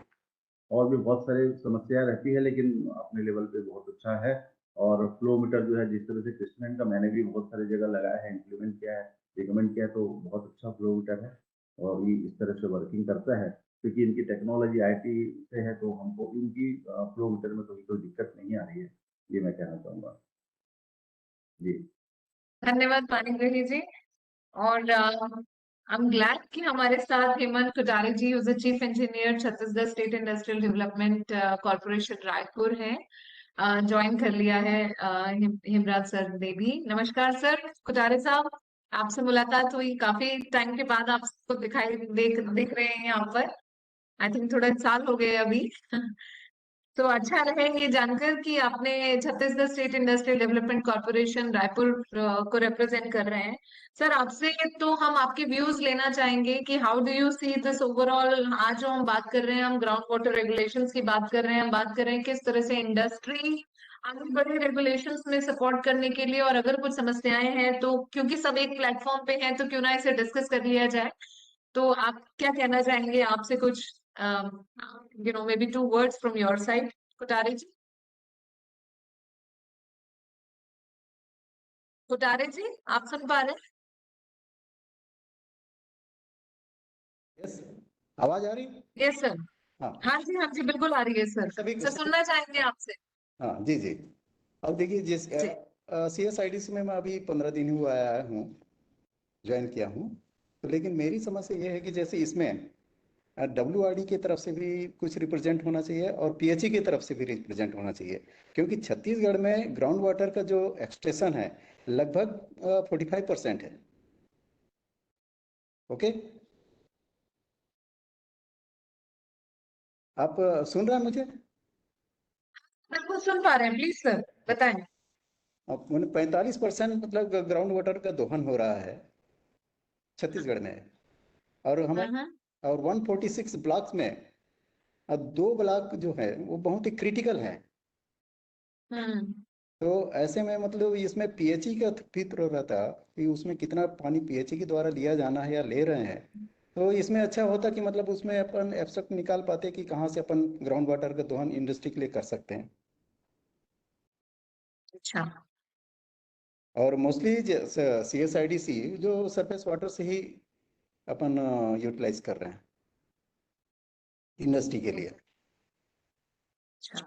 [SPEAKER 5] और भी बहुत सारे समस्या रहती है, लेकिन अपने लेवल पे बहुत अच्छा है। और फ्लो मीटर जो है, जिस तरह से कृष्णन का मैंने भी बहुत सारी जगह लगाया है, इम्प्लीमेंट किया है, रिकमेंड किया है, तो बहुत अच्छा फ्लो मीटर है और ये इस तरह से वर्किंग करता है। क्योंकि इनकी टेक्नोलॉजी आईटी से है, तो हमको इनकी फ्लो मीटर में कोई दिक्कत नहीं आ रही है, ये मैं कहना चाहूंगा जी।
[SPEAKER 1] धन्यवाद पानीग्राही जी। और आई एम ग्लैड कि हमारे साथ Hemant Kutare ji, chief engineer Chhattisgarh state industrial development corporation Raipur है, ज्वाइन कर लिया है हिमराज सर ने भी। नमस्कार सर कुटारे साहब, आपसे मुलाकात हुई काफी टाइम के बाद, आपको दिखाई देख रहे हैं यहाँ पर। आई थिंक थोड़ा साल हो गए अभी। तो अच्छा रहे ये जानकर कि आपने Chhattisgarh state industrial development corporation Raipur को रिप्रेजेंट कर रहे हैं। सर आपसे तो हम आपके व्यूज लेना चाहेंगे कि how do you see this overall. आज जो हम बात कर रहे हैं, हम ग्राउंड वाटर रेगुलेशंस की बात कर रहे हैं, हम बात कर रहे हैं किस तरह से इंडस्ट्री आगे बढ़े रेगुलेशंस में सपोर्ट करने के लिए। और अगर कुछ समस्याएं हैं तो क्योंकि सब एक प्लेटफॉर्म पे हैं, तो क्यों ना इसे डिस्कस कर लिया जाए। तो आप क्या कहना चाहेंगे, आपसे कुछ maybe 2 words from your side, Kotare ji? Kotare ji, आप सुन पा रहे हैं?
[SPEAKER 6] यस, आवाज आ रही?
[SPEAKER 1] Yes sir.
[SPEAKER 6] हाँ
[SPEAKER 1] हाँ जी बिल्कुल आ रही है सर।
[SPEAKER 6] सभी
[SPEAKER 1] सर सुनना चाहेंगे आपसे।
[SPEAKER 6] हाँ जी जी। अब देखिए, जिस
[SPEAKER 1] जी
[SPEAKER 6] CSIDC में मैं अभी 15 दिन हुआ आया हूँ, ज्वाइन किया हूँ। तो लेकिन मेरी समस्या ये है कि जैसे इसमें WRD की तरफ से भी कुछ रिप्रेजेंट होना चाहिए और PHE की तरफ से भी रिप्रेजेंट होना चाहिए, क्योंकि छत्तीसगढ़ में ग्राउंड वाटर का जो एक्सटेंशन है लगभग 45% है। ओके, आप सुन रहे हैं मुझे?
[SPEAKER 1] बिल्कुल सुन पा रहे हैं, प्लीज सर बताएं।
[SPEAKER 6] अब 45% मतलब ग्राउंड वाटर का दोहन हो रहा है छत्तीसगढ़ में। और हमें
[SPEAKER 1] हम्म
[SPEAKER 6] और 146 ब्लॉक्स में अब 2 ब्लॉक जो है वो बहुत ही क्रिटिकल है।
[SPEAKER 1] हम्म
[SPEAKER 6] तो ऐसे में मतलब इसमें PHE का भी तो रहता कि उसमें कितना पानी PHE के द्वारा लिया जाना है या ले रहे हैं। तो इसमें अच्छा होता कि मतलब उसमें अपन एब्स्ट्रैक्ट निकाल पाते कि कहाँ से अपन ग्राउंड वाटर का दोहन इंडस्ट्री के लिए कर सकते हैं।
[SPEAKER 1] अच्छा
[SPEAKER 6] और मोस्टली CSIDC जो सरफेस वाटर से ही अपन यूटिलाइज कर रहे हैं इंडस्ट्री के लिए।
[SPEAKER 1] अच्छा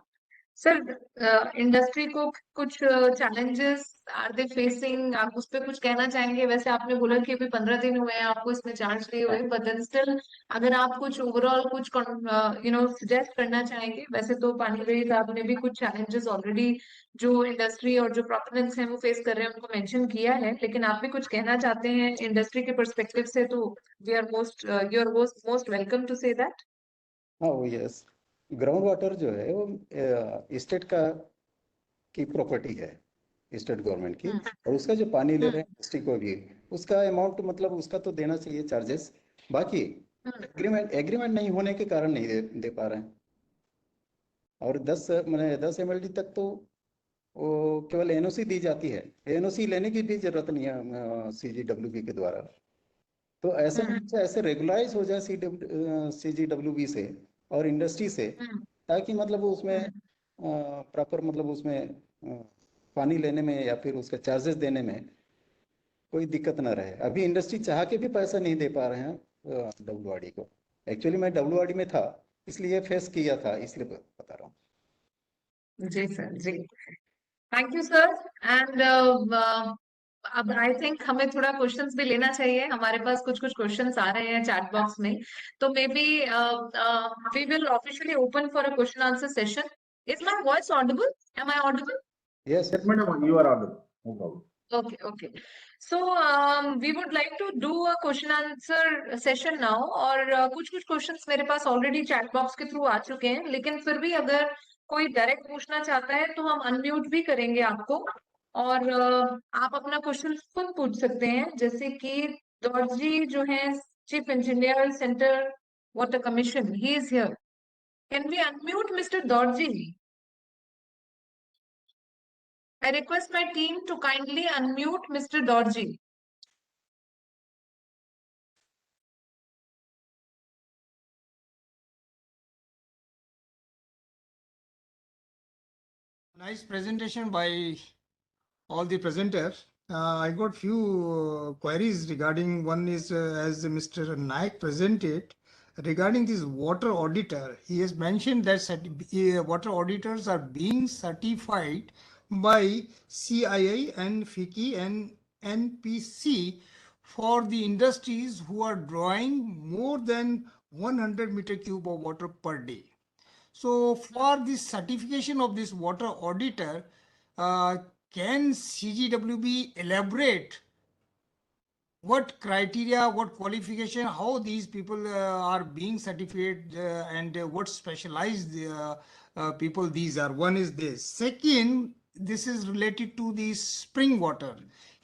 [SPEAKER 1] सर इंडस्ट्री को कुछ चैलेंजेस आर दे फेसिंग, आप उस पर कुछ कहना चाहेंगे? वैसे आपने बोला कि अभी 15 दिन हुए हैं आपको इसमें चार्ज लिए हुए, बट देन स्टिल अगर आप कुछ ओवरऑल कुछ सजेस्ट करना चाहेंगे। वैसे तो पांडे साहब ने भी कुछ चैलेंजेस ऑलरेडी जो इंडस्ट्री और जो प्रोपोनेंट्स हैं वो फेस कर रहे हैं उनको मेंशन किया है, लेकिन आप भी कुछ कहना चाहते हैं इंडस्ट्री के पर्सपेक्टिव से, तो we are most you are most welcome to say that.
[SPEAKER 6] हाँ वो यस, ग्राउंड वाटर जो है वो स्टेट का की प्रॉपर्टी है, स्टेट गवर्नमेंट की। और उसका जो पानी ले रहे हैं इंडस्ट्री को भी, उसका अमाउंट मतलब उसका तो देना चाहिए चार्जेस। बाकी एग्रीमेंट नहीं होने के कारण नहीं दे पा रहे हैं। और 10 MLD तक तो वो केवल एनओसी दी जाती है, एनओसी लेने की भी जरूरत नहीं है CGWB के द्वारा। तो ऐसे रेगुलाइज हो जाए CGWB से और इंडस्ट्री से, ताकि मतलब वो उसमें प्रॉपर मतलब उसमें पानी लेने में या फिर उसका चार्जेस देने में कोई दिक्कत ना रहे। अभी इंडस्ट्री चाह के भी पैसा नहीं दे पा रहे हैं WRD को। एक्चुअली मैं WRD में था, इसलिए फेस किया था, इसलिए बता रहा हूँ।
[SPEAKER 1] जी सर, जी थैंक यू सर। एंड अब आई थिंक हमें थोड़ा क्वेश्चंस भी लेना चाहिए, हमारे पास कुछ कुछ क्वेश्चंस आ रहे हैं चैट बॉक्स में, तो maybe we will officially open for a question answer session. Is my voice audible? Am I audible?
[SPEAKER 6] Yes,
[SPEAKER 5] Yes, madam, you are audible. No problem.
[SPEAKER 1] Okay, okay. So we would like to do a question answer session now, और कुछ कुछ questions मेरे पास already chat box के through आ चुके हैं, लेकिन फिर भी अगर कोई डायरेक्ट पूछना चाहता है तो हम अनम्यूट भी करेंगे आपको, और आप अपना क्वेश्चन खुद पूछ सकते हैं। जैसे कि दौड़जी जो है chief engineer centre water commission, he is here. Can we unmute mister दौड़जी? I request my team to kindly unmute Mr. Dorji.
[SPEAKER 7] Nice presentation by all the presenters. I got few queries regarding, one is as Mr. Naik presented regarding this water auditor. He has mentioned that water auditors are being certified by CIA and FICI and NPC for the industries who are drawing more than 100 meter cube of water per day. So for this certification of this water auditor, can CGWB elaborate what criteria, what qualification, how these people are being certified and what specialized people these are? One is this. Second, this is related to the spring water.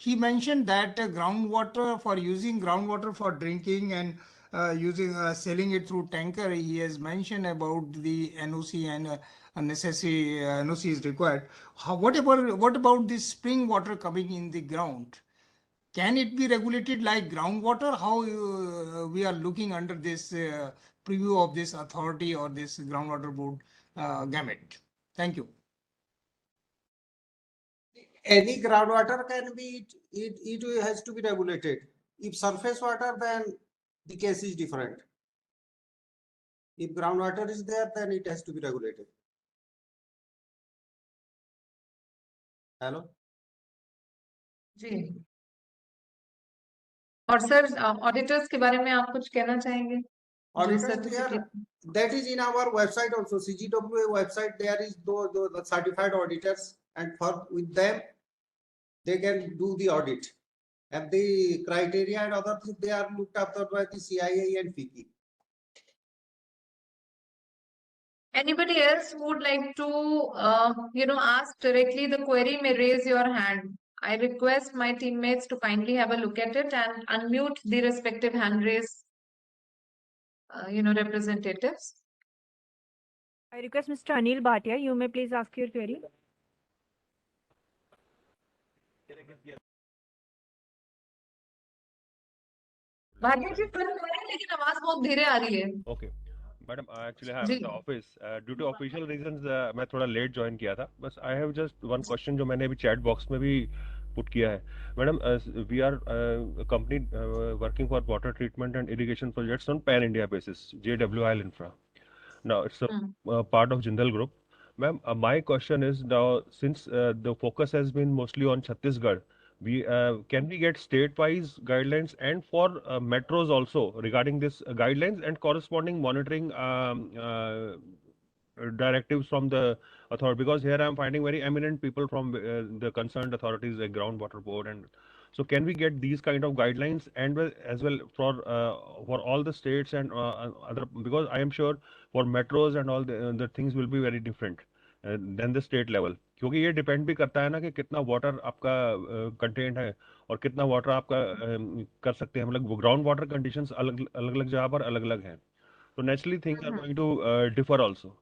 [SPEAKER 7] He mentioned that groundwater, for using groundwater for drinking and selling it through tanker, he has mentioned about the NOC and necessary NOC is required. What about this spring water coming in the ground? Can it be regulated like groundwater? How we are looking under this preview of this authority or this groundwater board gamut? Thank you.
[SPEAKER 3] Any groundwater can be, it has to be regulated. If surface water, then the case is different. If groundwater is there, then it has to be regulated. Hello?
[SPEAKER 1] जी, और sir auditors के बारे में आप कुछ कहना चाहेंगे? जो
[SPEAKER 3] Auditors
[SPEAKER 1] certificate-
[SPEAKER 3] there, that is in our website also, CGWA website, there is the certified auditors, and for with them, they can do the audit. And the criteria and other things, they are looked after by the CIA and FICI.
[SPEAKER 1] Anybody else who would like to, ask directly the query may raise your hand. I request my teammates to kindly have a look at it and unmute the respective hand raise, representatives.
[SPEAKER 8] I request Mr. Anil Bhatia, you may please ask your query.
[SPEAKER 1] Bhatia जी सुन रहे हैं, लेकिन आवाज बहुत धीरे आ रही है।
[SPEAKER 9] Okay madam, actually I am in the office due to official reasons, मैं थोड़ा लेट ज्वाइन किया था। बस I have just one question जो मैंने अभी चैट बॉक्स में भी पुट किया है। Madam, we are company working for water treatment and irrigation projects on pan India basis, JWIL infra. Now it's part of Jindal group. Ma'am, my question is now, since the focus has been mostly on Chhattisgarh, we can we get state-wise guidelines and for metros also regarding this guidelines and corresponding monitoring directives from the authority? Because here I'm finding very eminent people from the concerned authorities like Groundwater Board, and so can we get these kind of guidelines and as well for all the states and other, because I am sure for metros and all the things will be very different than the state level, क्योंकि ये depend भी करता है ना कि कितना water आपका content है और कितना वाटर आपका कर सकते हैं, मतलब ग्राउंड वाटर कंडीशंस अलग अलग अलग जगह पर अलग अलग हैं, तो naturally things are going to differ also.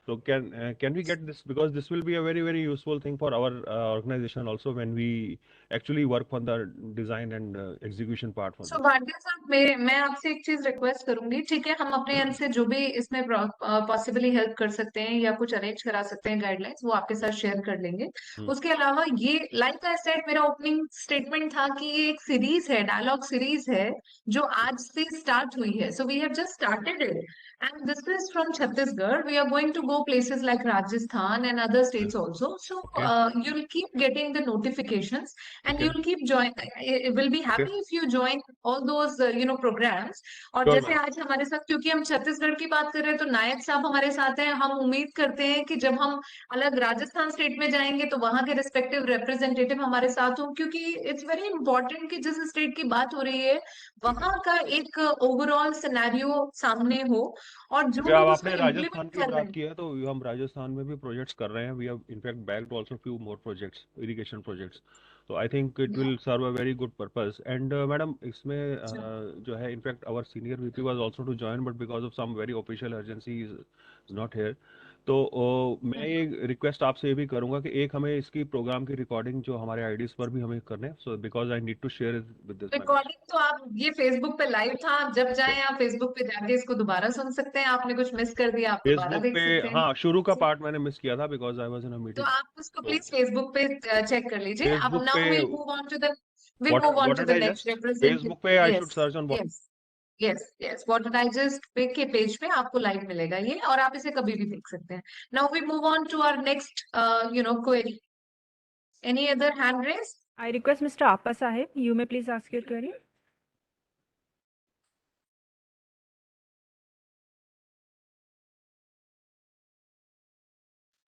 [SPEAKER 9] So can we get this, because this will be a very useful thing for our organization also when we actually work on the design and execution part for
[SPEAKER 1] so
[SPEAKER 9] this.
[SPEAKER 1] Bhatia साहब, मैं आपसे एक चीज request करूंगी, ठीक है? हम अपने एंड से जो भी इसमें पॉसिबली हेल्प कर सकते हैं या कुछ अरेंज करा सकते हैं गाइडलाइंस, वो आपके साथ शेयर कर लेंगे. उसके अलावा ये लाइक आई सेड, मेरा ओपनिंग स्टेटमेंट था कि ये एक सीरीज है, डायलॉग सीरीज है जो आज से स्टार्ट हुई है. So we have just started it and this is from Chhattisgarh. We are going to go places like Rajasthan and other states also. So
[SPEAKER 9] Okay.
[SPEAKER 1] You will keep getting the notifications and
[SPEAKER 9] Okay.
[SPEAKER 1] you'll keep join. Will be happy if you join all those programs. और
[SPEAKER 9] Sure,
[SPEAKER 1] जैसे
[SPEAKER 9] ma'am.
[SPEAKER 1] आज हमारे साथ, क्योंकि हम छत्तीसगढ़ की बात कर रहे हैं, तो नायक साहब हमारे साथ हैं. हम उम्मीद करते हैं कि जब हम अलग राजस्थान स्टेट में जाएंगे तो वहां के रिस्पेक्टिव रिप्रेजेंटेटिव हमारे साथ हों, क्योंकि इट्स वेरी इंपॉर्टेंट कि जिस स्टेट की बात हो रही है वहां का एक ओवरऑल सिनेरियो सामने हो और जो
[SPEAKER 9] जब
[SPEAKER 1] लोग उसको
[SPEAKER 9] आपने
[SPEAKER 1] इम्प्लीमेंट
[SPEAKER 9] राजस्थान की
[SPEAKER 1] कर रहे
[SPEAKER 9] बात
[SPEAKER 1] हैं.
[SPEAKER 9] किया तो हम राजस्थान में भी प्रोजेक्ट्स कर रहे हैं. We have in fact backed also few more projects, irrigation projects, तो I think it will serve a very good purpose. And madam, इसमें जो है in fact our senior VP was also to join, but because of some very official urgency is not here. तो मैं ये request आपसे ये भी करूंगा कि एक हमें इसकी प्रोग्राम की रिकॉर्डिंग जो हमारे आईडीज पर भी हमें करने, so because I need to share with this ma'am.
[SPEAKER 1] Recording तो आप, ये फेसबुक पे लाइव था, आप जब जाएं आप फेसबुक पे जाके इसको दोबारा सुन सकते हैं. आपने कुछ मिस कर दिया, आप दोबारा
[SPEAKER 9] फेसबुक
[SPEAKER 1] देख
[SPEAKER 9] पे,
[SPEAKER 1] सकते हैं.
[SPEAKER 9] हाँ, शुरू का पार्ट मैंने मिस किया था बिकॉज आई वाज इन अ
[SPEAKER 1] तो
[SPEAKER 9] मीटिंग.
[SPEAKER 1] आप उसको
[SPEAKER 9] तो
[SPEAKER 1] प्लीज फेसबुक पे चेक कर लीजिए. अब
[SPEAKER 9] फेसबुक पे
[SPEAKER 1] now will move on to the
[SPEAKER 9] what did I
[SPEAKER 1] next
[SPEAKER 9] just,
[SPEAKER 1] representative.
[SPEAKER 9] Facebook पे I should
[SPEAKER 1] yes,
[SPEAKER 9] search on what?
[SPEAKER 1] Yes, yes. What I just पे के पेज पे आपको लाइव मिलेगा ये, और आप इसे कभी भी देख सकते हैं. Now we move on to our next query. Any other hand raise?
[SPEAKER 8] I request Mr. Appa Sahib, you may please ask your query.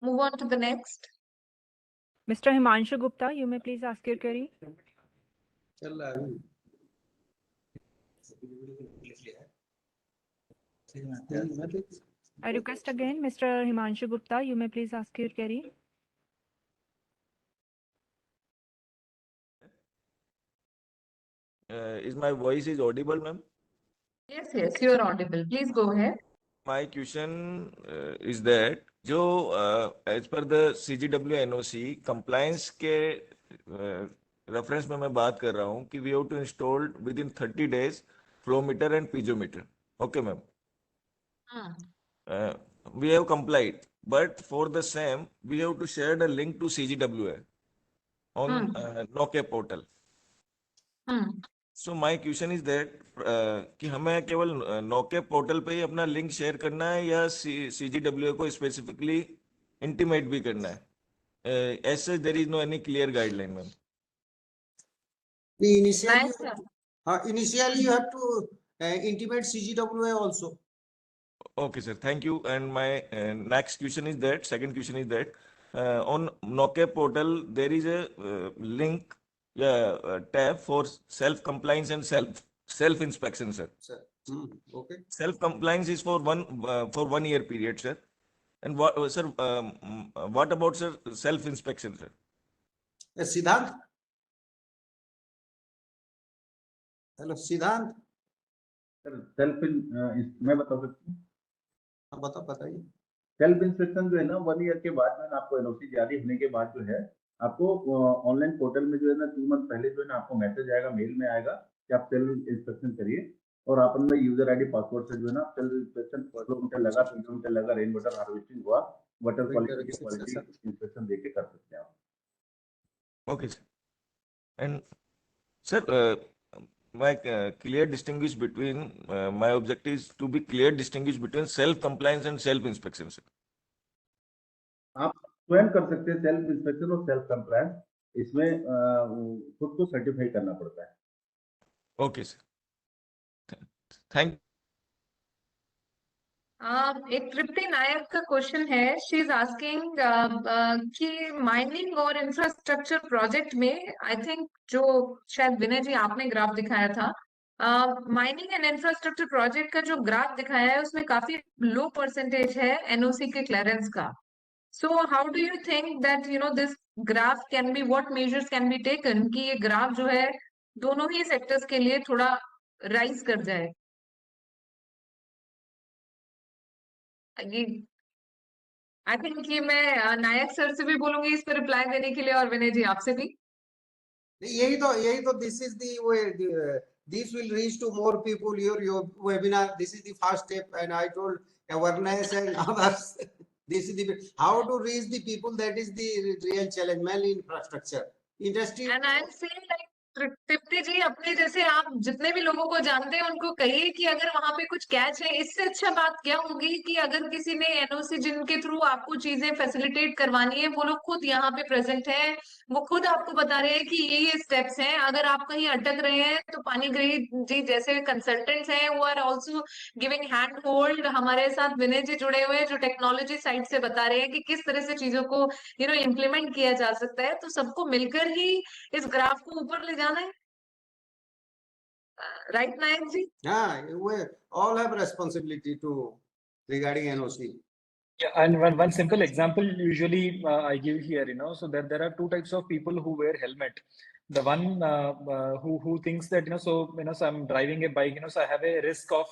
[SPEAKER 1] Move on to the next.
[SPEAKER 8] Mr. Himanshu Gupta, you may please ask your query. I request again, Mr. Himanshu Gupta, you may please ask your query.
[SPEAKER 10] Is my voice is audible, ma'am?
[SPEAKER 1] Yes, yes, you are audible. Please go ahead.
[SPEAKER 10] My question is that जो as per the CGW NOC compliance के reference में मैं बात कर रहा हूँ कि we have to install within 30 days flow meter and piezometer. Okay, ma'am. We have complied, but for the same we have to share the link to CGWA on NOCA portal. So my question is that कि हमें केवल नोके portal पे ही अपना link share करना है या CGWA को specifically intimate भी करना है? ऐसे there is no any clear guideline, ma'am.
[SPEAKER 3] Initially you have to intimate CGWA also.
[SPEAKER 10] Okay, sir. Thank you. And my next question is that, second question is that on NOCA portal there is a link, tab for self compliance and self inspection, sir.
[SPEAKER 3] Okay.
[SPEAKER 10] Self compliance is for 1 year period, sir. And what, sir? What about, sir, self inspection, sir?
[SPEAKER 3] Siddhant. Hello, Siddhant.
[SPEAKER 5] Self मैं बता सकता हूँ?
[SPEAKER 3] हाँ, बताइए.
[SPEAKER 5] Self inspection जो है ना 1 year के बाद में आपको एनओसी जारी होने के बाद जो है आपको ऑनलाइन पोर्टल में जो है ना 2 मंथ पहले जो है ना आपको मैसेज आएगा, मेल में आएगा कि आप सेल्फ इंस्पेक्शन करिए और आप अपना यूजर आईडी पासवर्ड से जो है ना सेल्फ इंस्पेक्शन किलोमीटर लगा, किलोमीटर लगा, रेन वाटर हार्वेस्टिंग हुआ, वाटर क्वालिटी इंस्पेक्शन देके कर सकते हैं आप.
[SPEAKER 10] Okay sir. And sir, my clear distinguish between my objective is to be clear distinguish between self compliance and self inspection, sir.
[SPEAKER 5] आप स्वयं कर सकते हैं सेल्फ इंस्पेक्शन और सेल्फ कंप्लायंस, इसमें खुद को सर्टिफाई करना पड़ता है।
[SPEAKER 10] Okay sir, thank.
[SPEAKER 1] एक तृप्ति नायक का क्वेश्चन है। शी इज आस्किंग कि माइनिंग और इंफ्रास्ट्रक्चर प्रोजेक्ट में, आई थिंक जो शायद विनय जी आपने ग्राफ दिखाया था, माइनिंग एंड इंफ्रास्ट्रक्चर प्रोजेक्ट का जो ग्राफ दिखाया है उसमें काफी लो परसेंटेज है एनओसी के क्लियरेंस का। So how do you think that this graph can be, what measures can be taken कि ये ग्राफ जो है दोनों ही सेक्टर्स के लिए थोड़ा राइज कर जाए? ये आई थिंक कि मैं नायक सर से भी बोलूंगी इस पर रिप्लाई देने के लिए, और विनय जी आपसे भी।
[SPEAKER 3] यही तो this is the way, this will reach to more people. Your webinar, this is the first step, and I told awareness and others. This is the how to reach the people. That is the real challenge, mainly infrastructure industry.
[SPEAKER 1] And I am saying like Tripti ji, अपने जैसे आप जितने भी लोगों को जानते हैं उनको कहिए कि अगर वहां पे कुछ कैच है, इससे अच्छा बात क्या होगी कि अगर किसी ने एनओसी जिनके थ्रू आपको चीजें फैसिलिटेट करवानी है वो लोग खुद यहाँ पे प्रेजेंट है, वो खुद आपको बता रहे हैं कि ये स्टेप्स हैं। अगर आप कहीं अटक रहे हैं तो पानीग्रही जी जैसे कंसल्टेंट्स हैं वो are also giving hand hold. हमारे साथ विनय जी जुड़े हुए हैं जो टेक्नोलॉजी साइड से बता रहे हैं कि किस तरह से चीजों को इम्प्लीमेंट किया जा सकता है। तो सबको मिलकर ही इस ग्राफ को ऊपर ले जाना है, right Naik ji?
[SPEAKER 3] Yeah, we all have responsibility to regarding NOC.
[SPEAKER 4] Yeah, and one simple example usually I give here, so there are two types of people who wear helmet. The one who thinks that, so I'm driving a bike, so I have a risk of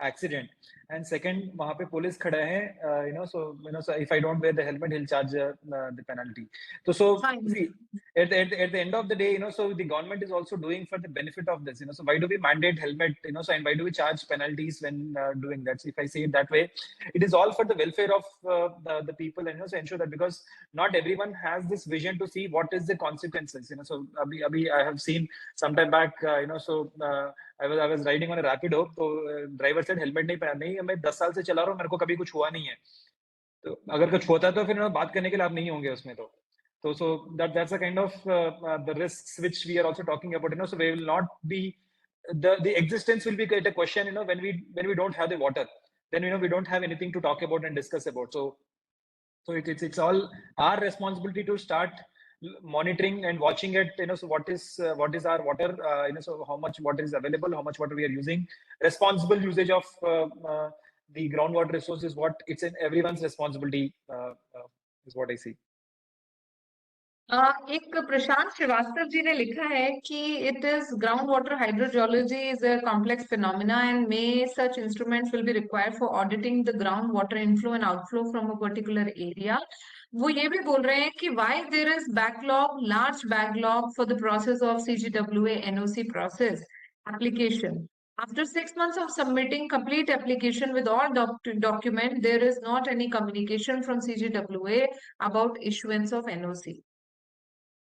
[SPEAKER 4] accident. And second, वहाँ पे police खड़ा है, so if I don't wear the helmet, he'll charge the penalty. So see, at the end of the day, so the government is also doing for the benefit of this, so why do we mandate helmet, so and why do we charge penalties when doing that? So if I say it that way, it is all for the welfare of the people, and so ensure that, because not everyone has this vision to see what is the consequences. So I have seen some time back, so I was riding on a Rapido, तो driver said helmet नहीं पहना, नहीं मैं 10 साल से चला रहा हूँ, मेरे को कभी कुछ हुआ नहीं है। तो अगर कुछ होता तो फिर बात करने के लिए आप नहीं होंगे उसमें। तो so that's a kind of the risks which we are also talking about, so we will not be, the existence will be at a question, when we don't have the water, then we don't have anything to talk about and discuss about. So it's all our responsibility to start monitoring and watching it, so what is our water, so how much water is available, how much water we are using. Responsible usage of the groundwater resource is what it's in everyone's responsibility, is what I see.
[SPEAKER 1] एक प्रशांत श्रीवास्तव जी ने लिखा है कि it is ground water hydrogeology is a complex phenomena and may such instruments will be required for auditing the ground water inflow and outflow from a particular area. वो ये भी बोल रहे हैं कि why there is backlog, large backlog for the process of CGWA NOC process application. After 6 months of submitting complete application with all document, there is not any communication from CGWA about issuance of NOC.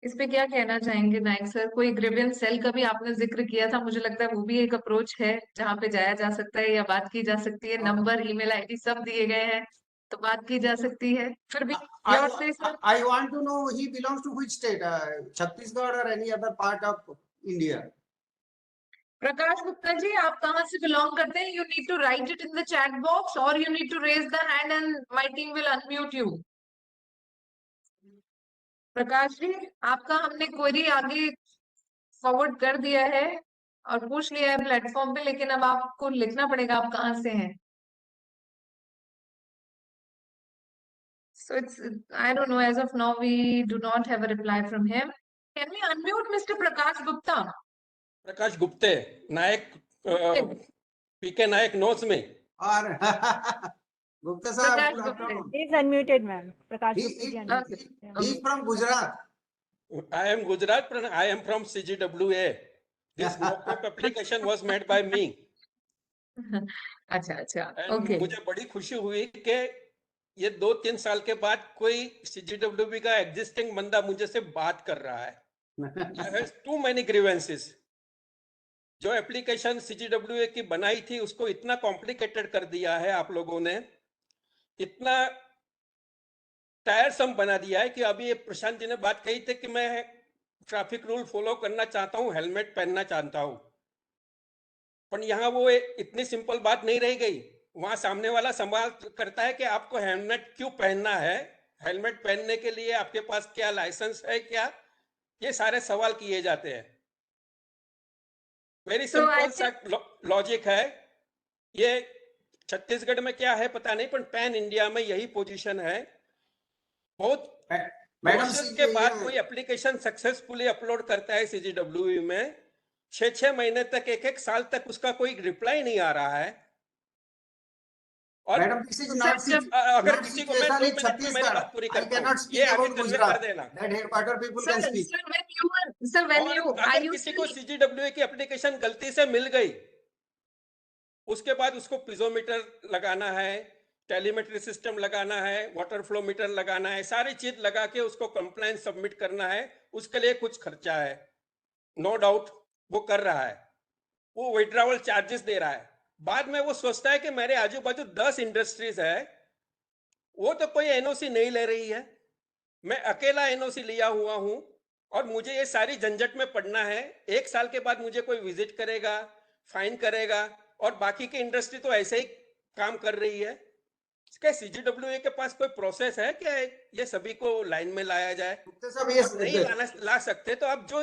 [SPEAKER 1] इस पे क्या कहना चाहेंगे नायक sir? कोई grievance cell का भी आपने जिक्र किया था, मुझे लगता है वो भी एक अप्रोच है जहाँ पे जाया जा सकता है या बात की जा सकती है। नंबर, ईमेल आईडी सब दिए गए हैं तो बात की जा सकती है। फिर भी योर से sir.
[SPEAKER 3] I want to know he belongs to which state, Chhattisgarh or any other part of India?
[SPEAKER 1] Prakash Gupta ji, आप कहाँ से बिलोंग करते हैं? You need to write it in the chat box और you need to raise the hand and my team will unmute you. Prakash ji, आपका हमने query आगे forward कर दिया है और पूछ लिया है प्लेटफॉर्म पे, लेकिन अब आपको लिखना पड़ेगा आप कहाँ से हैं। So it's, I don't know, as of now we do not have a reply from him. Can we unmute Mr. Prakash Gupta?
[SPEAKER 11] Prakash Gupta, Nayak, PK Nayak knows me.
[SPEAKER 3] Or Gupta sir,
[SPEAKER 8] he is unmuted, ma'am. Prakash Gupta ji unmuted.
[SPEAKER 3] He is from Gujarat.
[SPEAKER 11] I am Gujarat, but I am from CGWA. This mock-up application was made by me.
[SPEAKER 1] अच्छा,
[SPEAKER 11] okay. मुझे बड़ी खुशी हुई कि ये 2-3 साल के बाद कोई CGWB का एग्जिस्टिंग बंदा मुझे से बात कर रहा है। I have too many grievances. जो एप्लीकेशन CGWA की बनाई थी उसको इतना कॉम्प्लिकेटेड कर दिया है आप लोगों ने, इतना टायरसम बना दिया है कि अभी ये प्रशांत जी ने बात कही थी कि मैं ट्रैफिक रूल फॉलो करना चाहता हूं, हेलमेट पहनना चाहता हूं, पर यहाँ वो इतनी सिंपल बात नहीं रह गई। वहां सामने वाला सवाल करता है कि आपको हेलमेट क्यों पहनना है, हेलमेट पहनने के लिए आपके पास क्या लाइसेंस है क्या, ये सारे सवाल किए जाते हैं। वेरी
[SPEAKER 1] So I
[SPEAKER 11] सिंपल सा लॉजिक है ये। छत्तीसगढ़ में क्या है पता नहीं, पर पैन इंडिया में यही पोजीशन है। बहुत
[SPEAKER 3] मैडम
[SPEAKER 11] प्रोसेस के बाद कोई एप्लीकेशन सक्सेसफुली अपलोड करता है सीजीडब्ल्यूई में, 6 महीने तक, 1 साल तक उसका कोई रिप्लाई नहीं आ रहा है। और
[SPEAKER 3] मैडम दिस इज नॉट
[SPEAKER 11] अगर किसी को, मैं 2 मिनट में मेरी बात पूरी करता हूँ, ये आगे कन्वे कर देना।
[SPEAKER 3] That headquarter people can speak.
[SPEAKER 11] और अगर किसी को सीजीडब्ल्यूई की एप्लीकेशन गलती से मिल गई, उसके बाद उसको पिजोमीटर लगाना है, टेलीमेट्री सिस्टम लगाना है, वाटर फ्लो मीटर लगाना है, सारी चीज लगा के उसको कंप्लायंस सबमिट करना है। उसके लिए कुछ खर्चा है, नो डाउट वो कर रहा है, वो विड्रॉवल चार्जेस दे रहा है। बाद में वो सोचता है कि मेरे आजू बाजू 10 इंडस्ट्रीज है, वो तो कोई एनओसी नहीं ले रही है, मैं अकेला एनओसी लिया हुआ हूं और मुझे ये सारी झंझट में पड़ना है। 1 साल के बाद मुझे कोई विजिट करेगा, फाइन करेगा, और बाकी की इंडस्ट्री तो ऐसे ही काम कर रही है। क्या सीजीडब्ल्यूए के पास कोई प्रोसेस है क्या ये सभी को लाइन में लाया जाए?
[SPEAKER 3] सब ये
[SPEAKER 11] नहीं ला सकते तो आप जो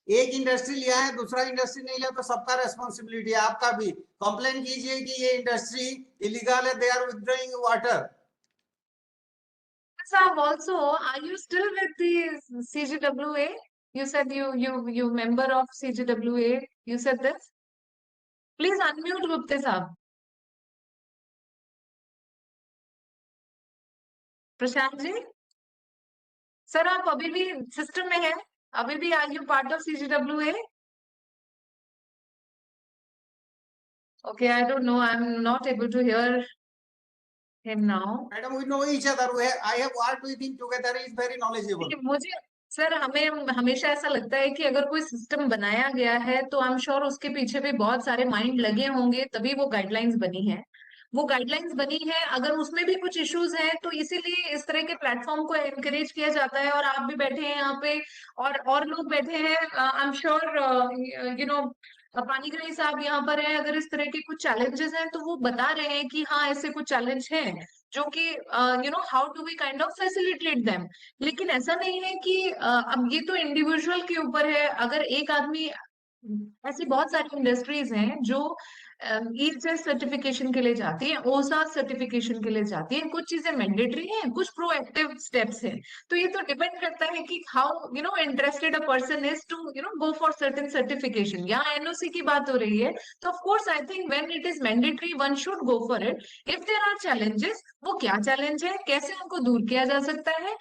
[SPEAKER 3] एक इंडस्ट्री लिया है, दूसरा इंडस्ट्री नहीं लिया, तो सबका रेस्पॉन्सिबिलिटी है, आपका भी। कंप्लेन कीजिए कि ये इंडस्ट्री इलीगल है, they are withdrawing water.
[SPEAKER 1] Sir, also, are you still with the CGWA? You said you member of CGWA. You said this. Please unmute Gupte साहब. प्रशांत जी, सर आप अभी भी सिस्टम में हैं? अभी भी are you part of CGWA? Okay, I don't know. I'm not able to hear him now.
[SPEAKER 3] Madam, we know each other. I have worked with him together. He is very knowledgeable.
[SPEAKER 1] मुझे sir, हमें हमेशा ऐसा लगता है कि अगर कोई system बनाया गया है तो आई एम श्योर उसके पीछे भी बहुत सारे माइंड लगे होंगे, तभी वो गाइडलाइंस बनी है। वो गाइडलाइंस बनी है, अगर उसमें भी कुछ इश्यूज हैं तो इसीलिए इस तरह के प्लेटफॉर्म को एनकरेज किया जाता है। और आप भी बैठे हैं यहाँ पे और लोग बैठे हैं, आई am sure you know Panigrahi साहब यहाँ पर है। अगर इस तरह के कुछ चैलेंजेस हैं तो वो बता रहे हैं कि हाँ ऐसे कुछ चैलेंज हैं, जो कि how do we kind of facilitate them. लेकिन ऐसा नहीं है कि अब ये तो इंडिविजुअल के ऊपर है। अगर एक आदमी, ऐसी बहुत सारी इंडस्ट्रीज हैं जो ईचएस सर्टिफिकेशन के लिए जाती है, ओसा सर्टिफिकेशन के लिए जाती है। कुछ चीजें मैंडेटरी हैं, कुछ प्रोएक्टिव स्टेप्स हैं। तो ये तो डिपेंड करता है कि how interested a person is to go for certain certification. यहाँ एनओसी की बात हो रही है, तो of course I think when it is mandatory one should go for it. If there are challenges, वो क्या चैलेंज है, कैसे उनको दूर किया जा सकता है,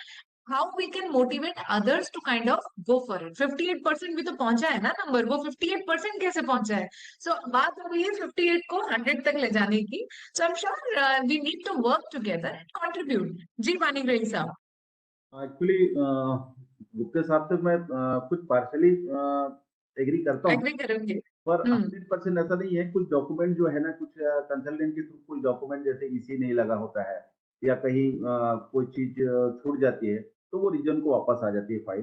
[SPEAKER 1] how we can motivate others to kind of go for it। 58% भी तो पहुंचा है ना नंबर, वो 58% कैसे पहुंचा है? सो बात हो रही है 58 को 100 तक ले जाने की। So I am sure we need to work together and contribute. जी पानीग्राही साहब।
[SPEAKER 5] एक्चुअली गुप्ते साहब से मैं कुछ पार्शली एग्री करता हूँ,
[SPEAKER 1] एग्री करेंगे,
[SPEAKER 5] पर 100% ऐसा नहीं है। कुछ डॉक्यूमेंट जो है ना, कुछ कंसल्टेंट के थ्रू कुछ डॉक्यूमेंट जैसे ईसी नहीं लगा होता है, या कहीं कोई चीज छूट जाती है, तो वो रीजन को वापस आ जाती है फाइल।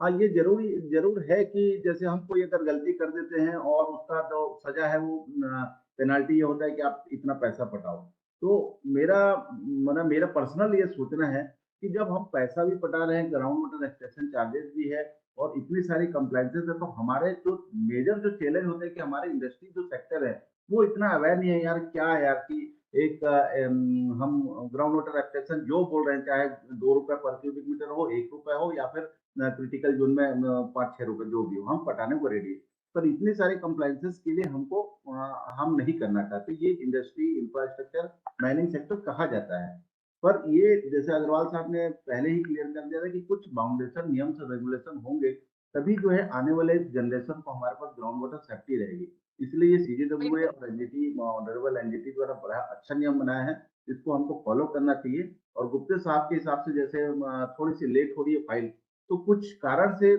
[SPEAKER 5] हाँ, ये जरूर है कि जैसे हम कोई अगर गलती कर देते हैं और उसका जो सजा है वो पेनाल्टी ये होता है कि आप इतना पैसा पटाओ। तो मेरा पर्सनल ये सोचना है कि जब हम पैसा भी पटा रहे हैं, ग्राउंड वाटर एक्सट्रैक्शन चार्जेस भी है और इतनी सारी कंप्लाइंसेस है, तो हमारे जो मेजर जो चैलेंज होते हैं कि हमारे इंडस्ट्री जो सेक्टर है वो इतना अवेयर नहीं है यार। क्या है यार कि एक हम ग्राउंड वाटर एक्सट्रैक्शन जो बोल रहे हैं, चाहे 2 रुपए पर क्यूबिक मीटर हो, 1 रुपए हो, या फिर क्रिटिकल जोन में 5-6 रुपए जो भी हो, हम पटाने को रेडी है। पर इतने सारे कंप्लाइंसेस के लिए हम नहीं करना चाहते। ये इंडस्ट्री, इंफ्रास्ट्रक्चर, माइनिंग सेक्टर कहा जाता है। पर ये जैसे अग्रवाल साहब ने पहले ही क्लियर कर दिया था कि कुछ बाउंडेशन, नियम से रेगुलेशन होंगे, तभी जो है आने वाले जनरेशन को हमारे पास ग्राउंड वाटर सेफ्टी रहेगी। इसलिए ये सीजीडब्ल्यूए और एनजीटी, ऑनरेबल एनजीटी द्वारा बड़ा अच्छा नियम बनाया है, इसको हमको फॉलो करना चाहिए। और गुप्ते साहब के हिसाब से जैसे थोड़ी सी लेट हो रही है फाइल, तो कुछ कारण से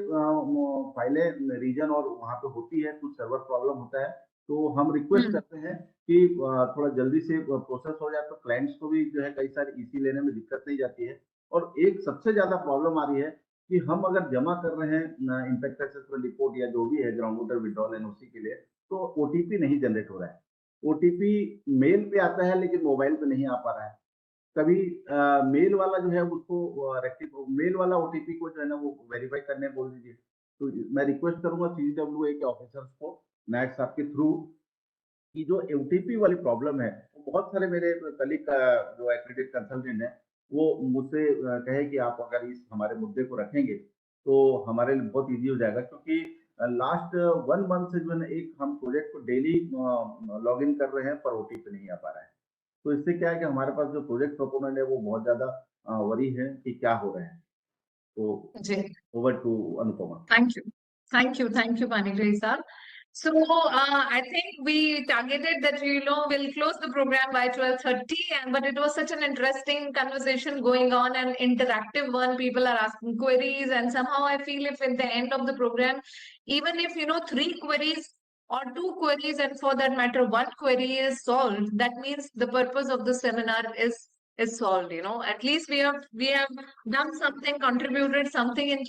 [SPEAKER 5] फाइलें रीजन और वहाँ पे होती है, कुछ सर्वर प्रॉब्लम होता है, तो हम रिक्वेस्ट करते हैं कि थोड़ा जल्दी से प्रोसेस हो जाए, तो क्लाइंट्स को भी जो है कई सारी ईसी लेने में दिक्कत नहीं जाती है। और एक सबसे ज्यादा प्रॉब्लम आ रही है कि हम अगर जमा कर रहे हैं इम्पैक्ट असेसमेंट रिपोर्ट या जो भी है ग्राउंड वाटर विड्रॉल एनओसी के लिए, तो ओटीपी नहीं जनरेट हो रहा है। ओटीपी मेल पे आता है लेकिन मोबाइल पे नहीं आ पा रहा है। कभी मेल वाला जो है उसको मेल वाला ओटीपी को जो है ना वो वेरीफाई करने बोल दीजिए। तो मैं रिक्वेस्ट करूंगा सीजीडब्ल्यूए के ऑफिसर्स को नायक साहब के थ्रू कि जो ओटीपी वाली प्रॉब्लम है, वो बहुत सारे मेरे कलीग जो एक्रेडिट कंसल्टेंट है वो मुझसे कहे कि आप अगर इस हमारे मुद्दे को रखेंगे तो हमारे लिए बहुत इजी हो जाएगा, क्योंकि लास्ट 1 मंथ से जो है ना एक हम प्रोजेक्ट को डेली लॉग इन कर रहे हैं पर ओटीपी नहीं आ पा रहा है। तो इससे क्या है कि हमारे पास जो प्रोजेक्ट प्रोपोनेंट है वो बहुत ज्यादा वरी है कि क्या हो रहा है। तो
[SPEAKER 1] जी,
[SPEAKER 5] over to Anupama.
[SPEAKER 1] thank you, Panigrahi sir. So I think we targeted that we'll close the program by 12:30, but it was such an interesting conversation going on, an interactive one. People are asking queries, and somehow I feel if at the end of the program, even if 3 queries or 2 queries, and for that matter 1 query is solved, that means the purpose of the seminar is solved. At least we have done something, contributed something in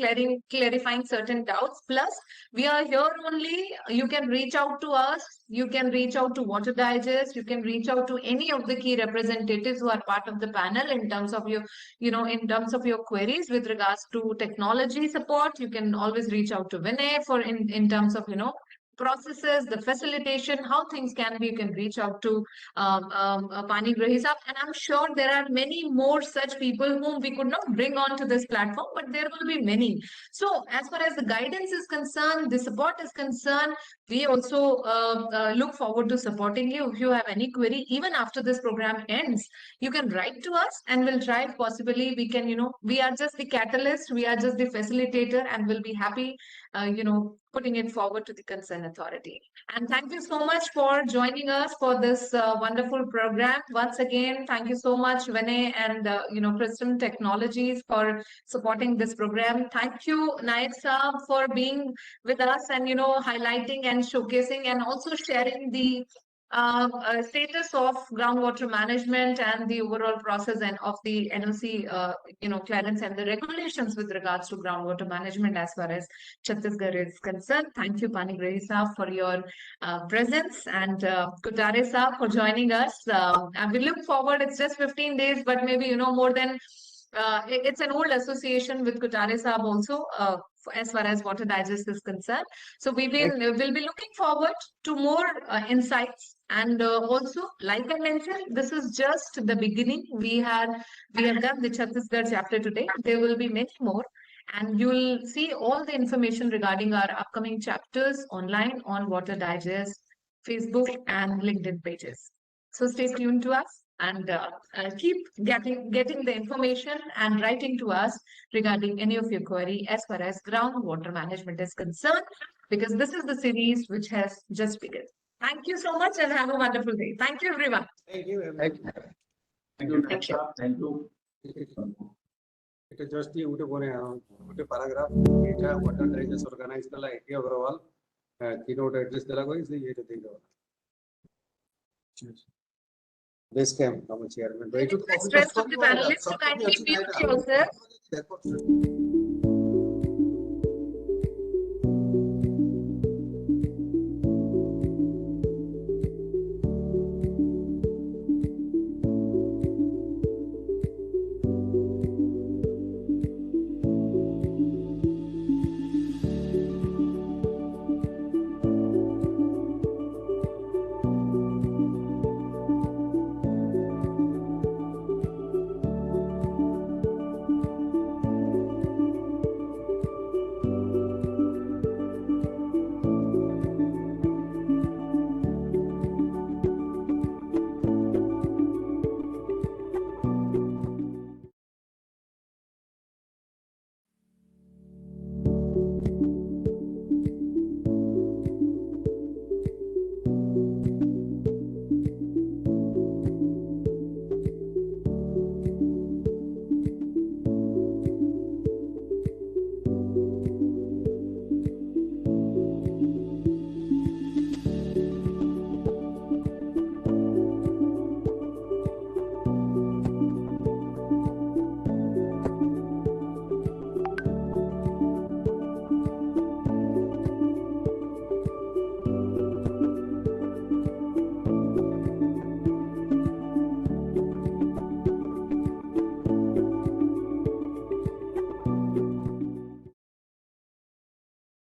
[SPEAKER 1] clarifying certain doubts. Plus we are here only. You can reach out to us, you can reach out to Water Digest, you can reach out to any of the key representatives who are part of the panel in terms of your in terms of your queries with regards to technology support. You can always reach out to Vinay for in terms of processes, the facilitation, how things can be. You can reach out to Panigrahi Saab, and I'm sure there are many more such people whom we could not bring onto this platform, but there will be many. So as far as the guidance is concerned, the support is concerned, we also look forward to supporting you. If you have any query, even after this program ends, you can write to us and we'll try if possibly we can, we are just the catalyst, we are just the facilitator, and we'll be happy, putting it forward to the concerned authority. And thank you so much for joining us for this wonderful program. Once again, thank you so much, Vinay and Kritsnam-Technologies for supporting this program. Thank you, Naik Saab, for being with us and highlighting and showcasing and also sharing the status of groundwater management and the overall process and of the NOC, clearance and the regulations with regards to groundwater management as far as Chhattisgarh is concerned. Thank you, Panigrahi Saab, for your presence, and Kutare Saab for joining us. And we look forward. It's just 15 days, but maybe more than. It's an old association with Kutare Saab also, as far as Water Digest is concerned. So we'll be looking forward to more insights. And also, like I mentioned, this is just the beginning. We have done the Chhattisgarh chapter today. There will be many more. And you will see all the information regarding our upcoming chapters online on Water Digest, Facebook, and LinkedIn pages. So stay tuned to us and keep getting the information and writing to us regarding any of your query as far as groundwater management is concerned, because this is the series which has just begun. Thank you so much and have a wonderful day. Thank you, everyone.
[SPEAKER 3] Thank you.
[SPEAKER 5] Thank you. Thank you.
[SPEAKER 3] It just you to one paragraph. Water Digest organized the like overall keynote address. The lago is the year to think of. This came from a chairman.
[SPEAKER 1] Rest of the panelists to kindly mute yourself.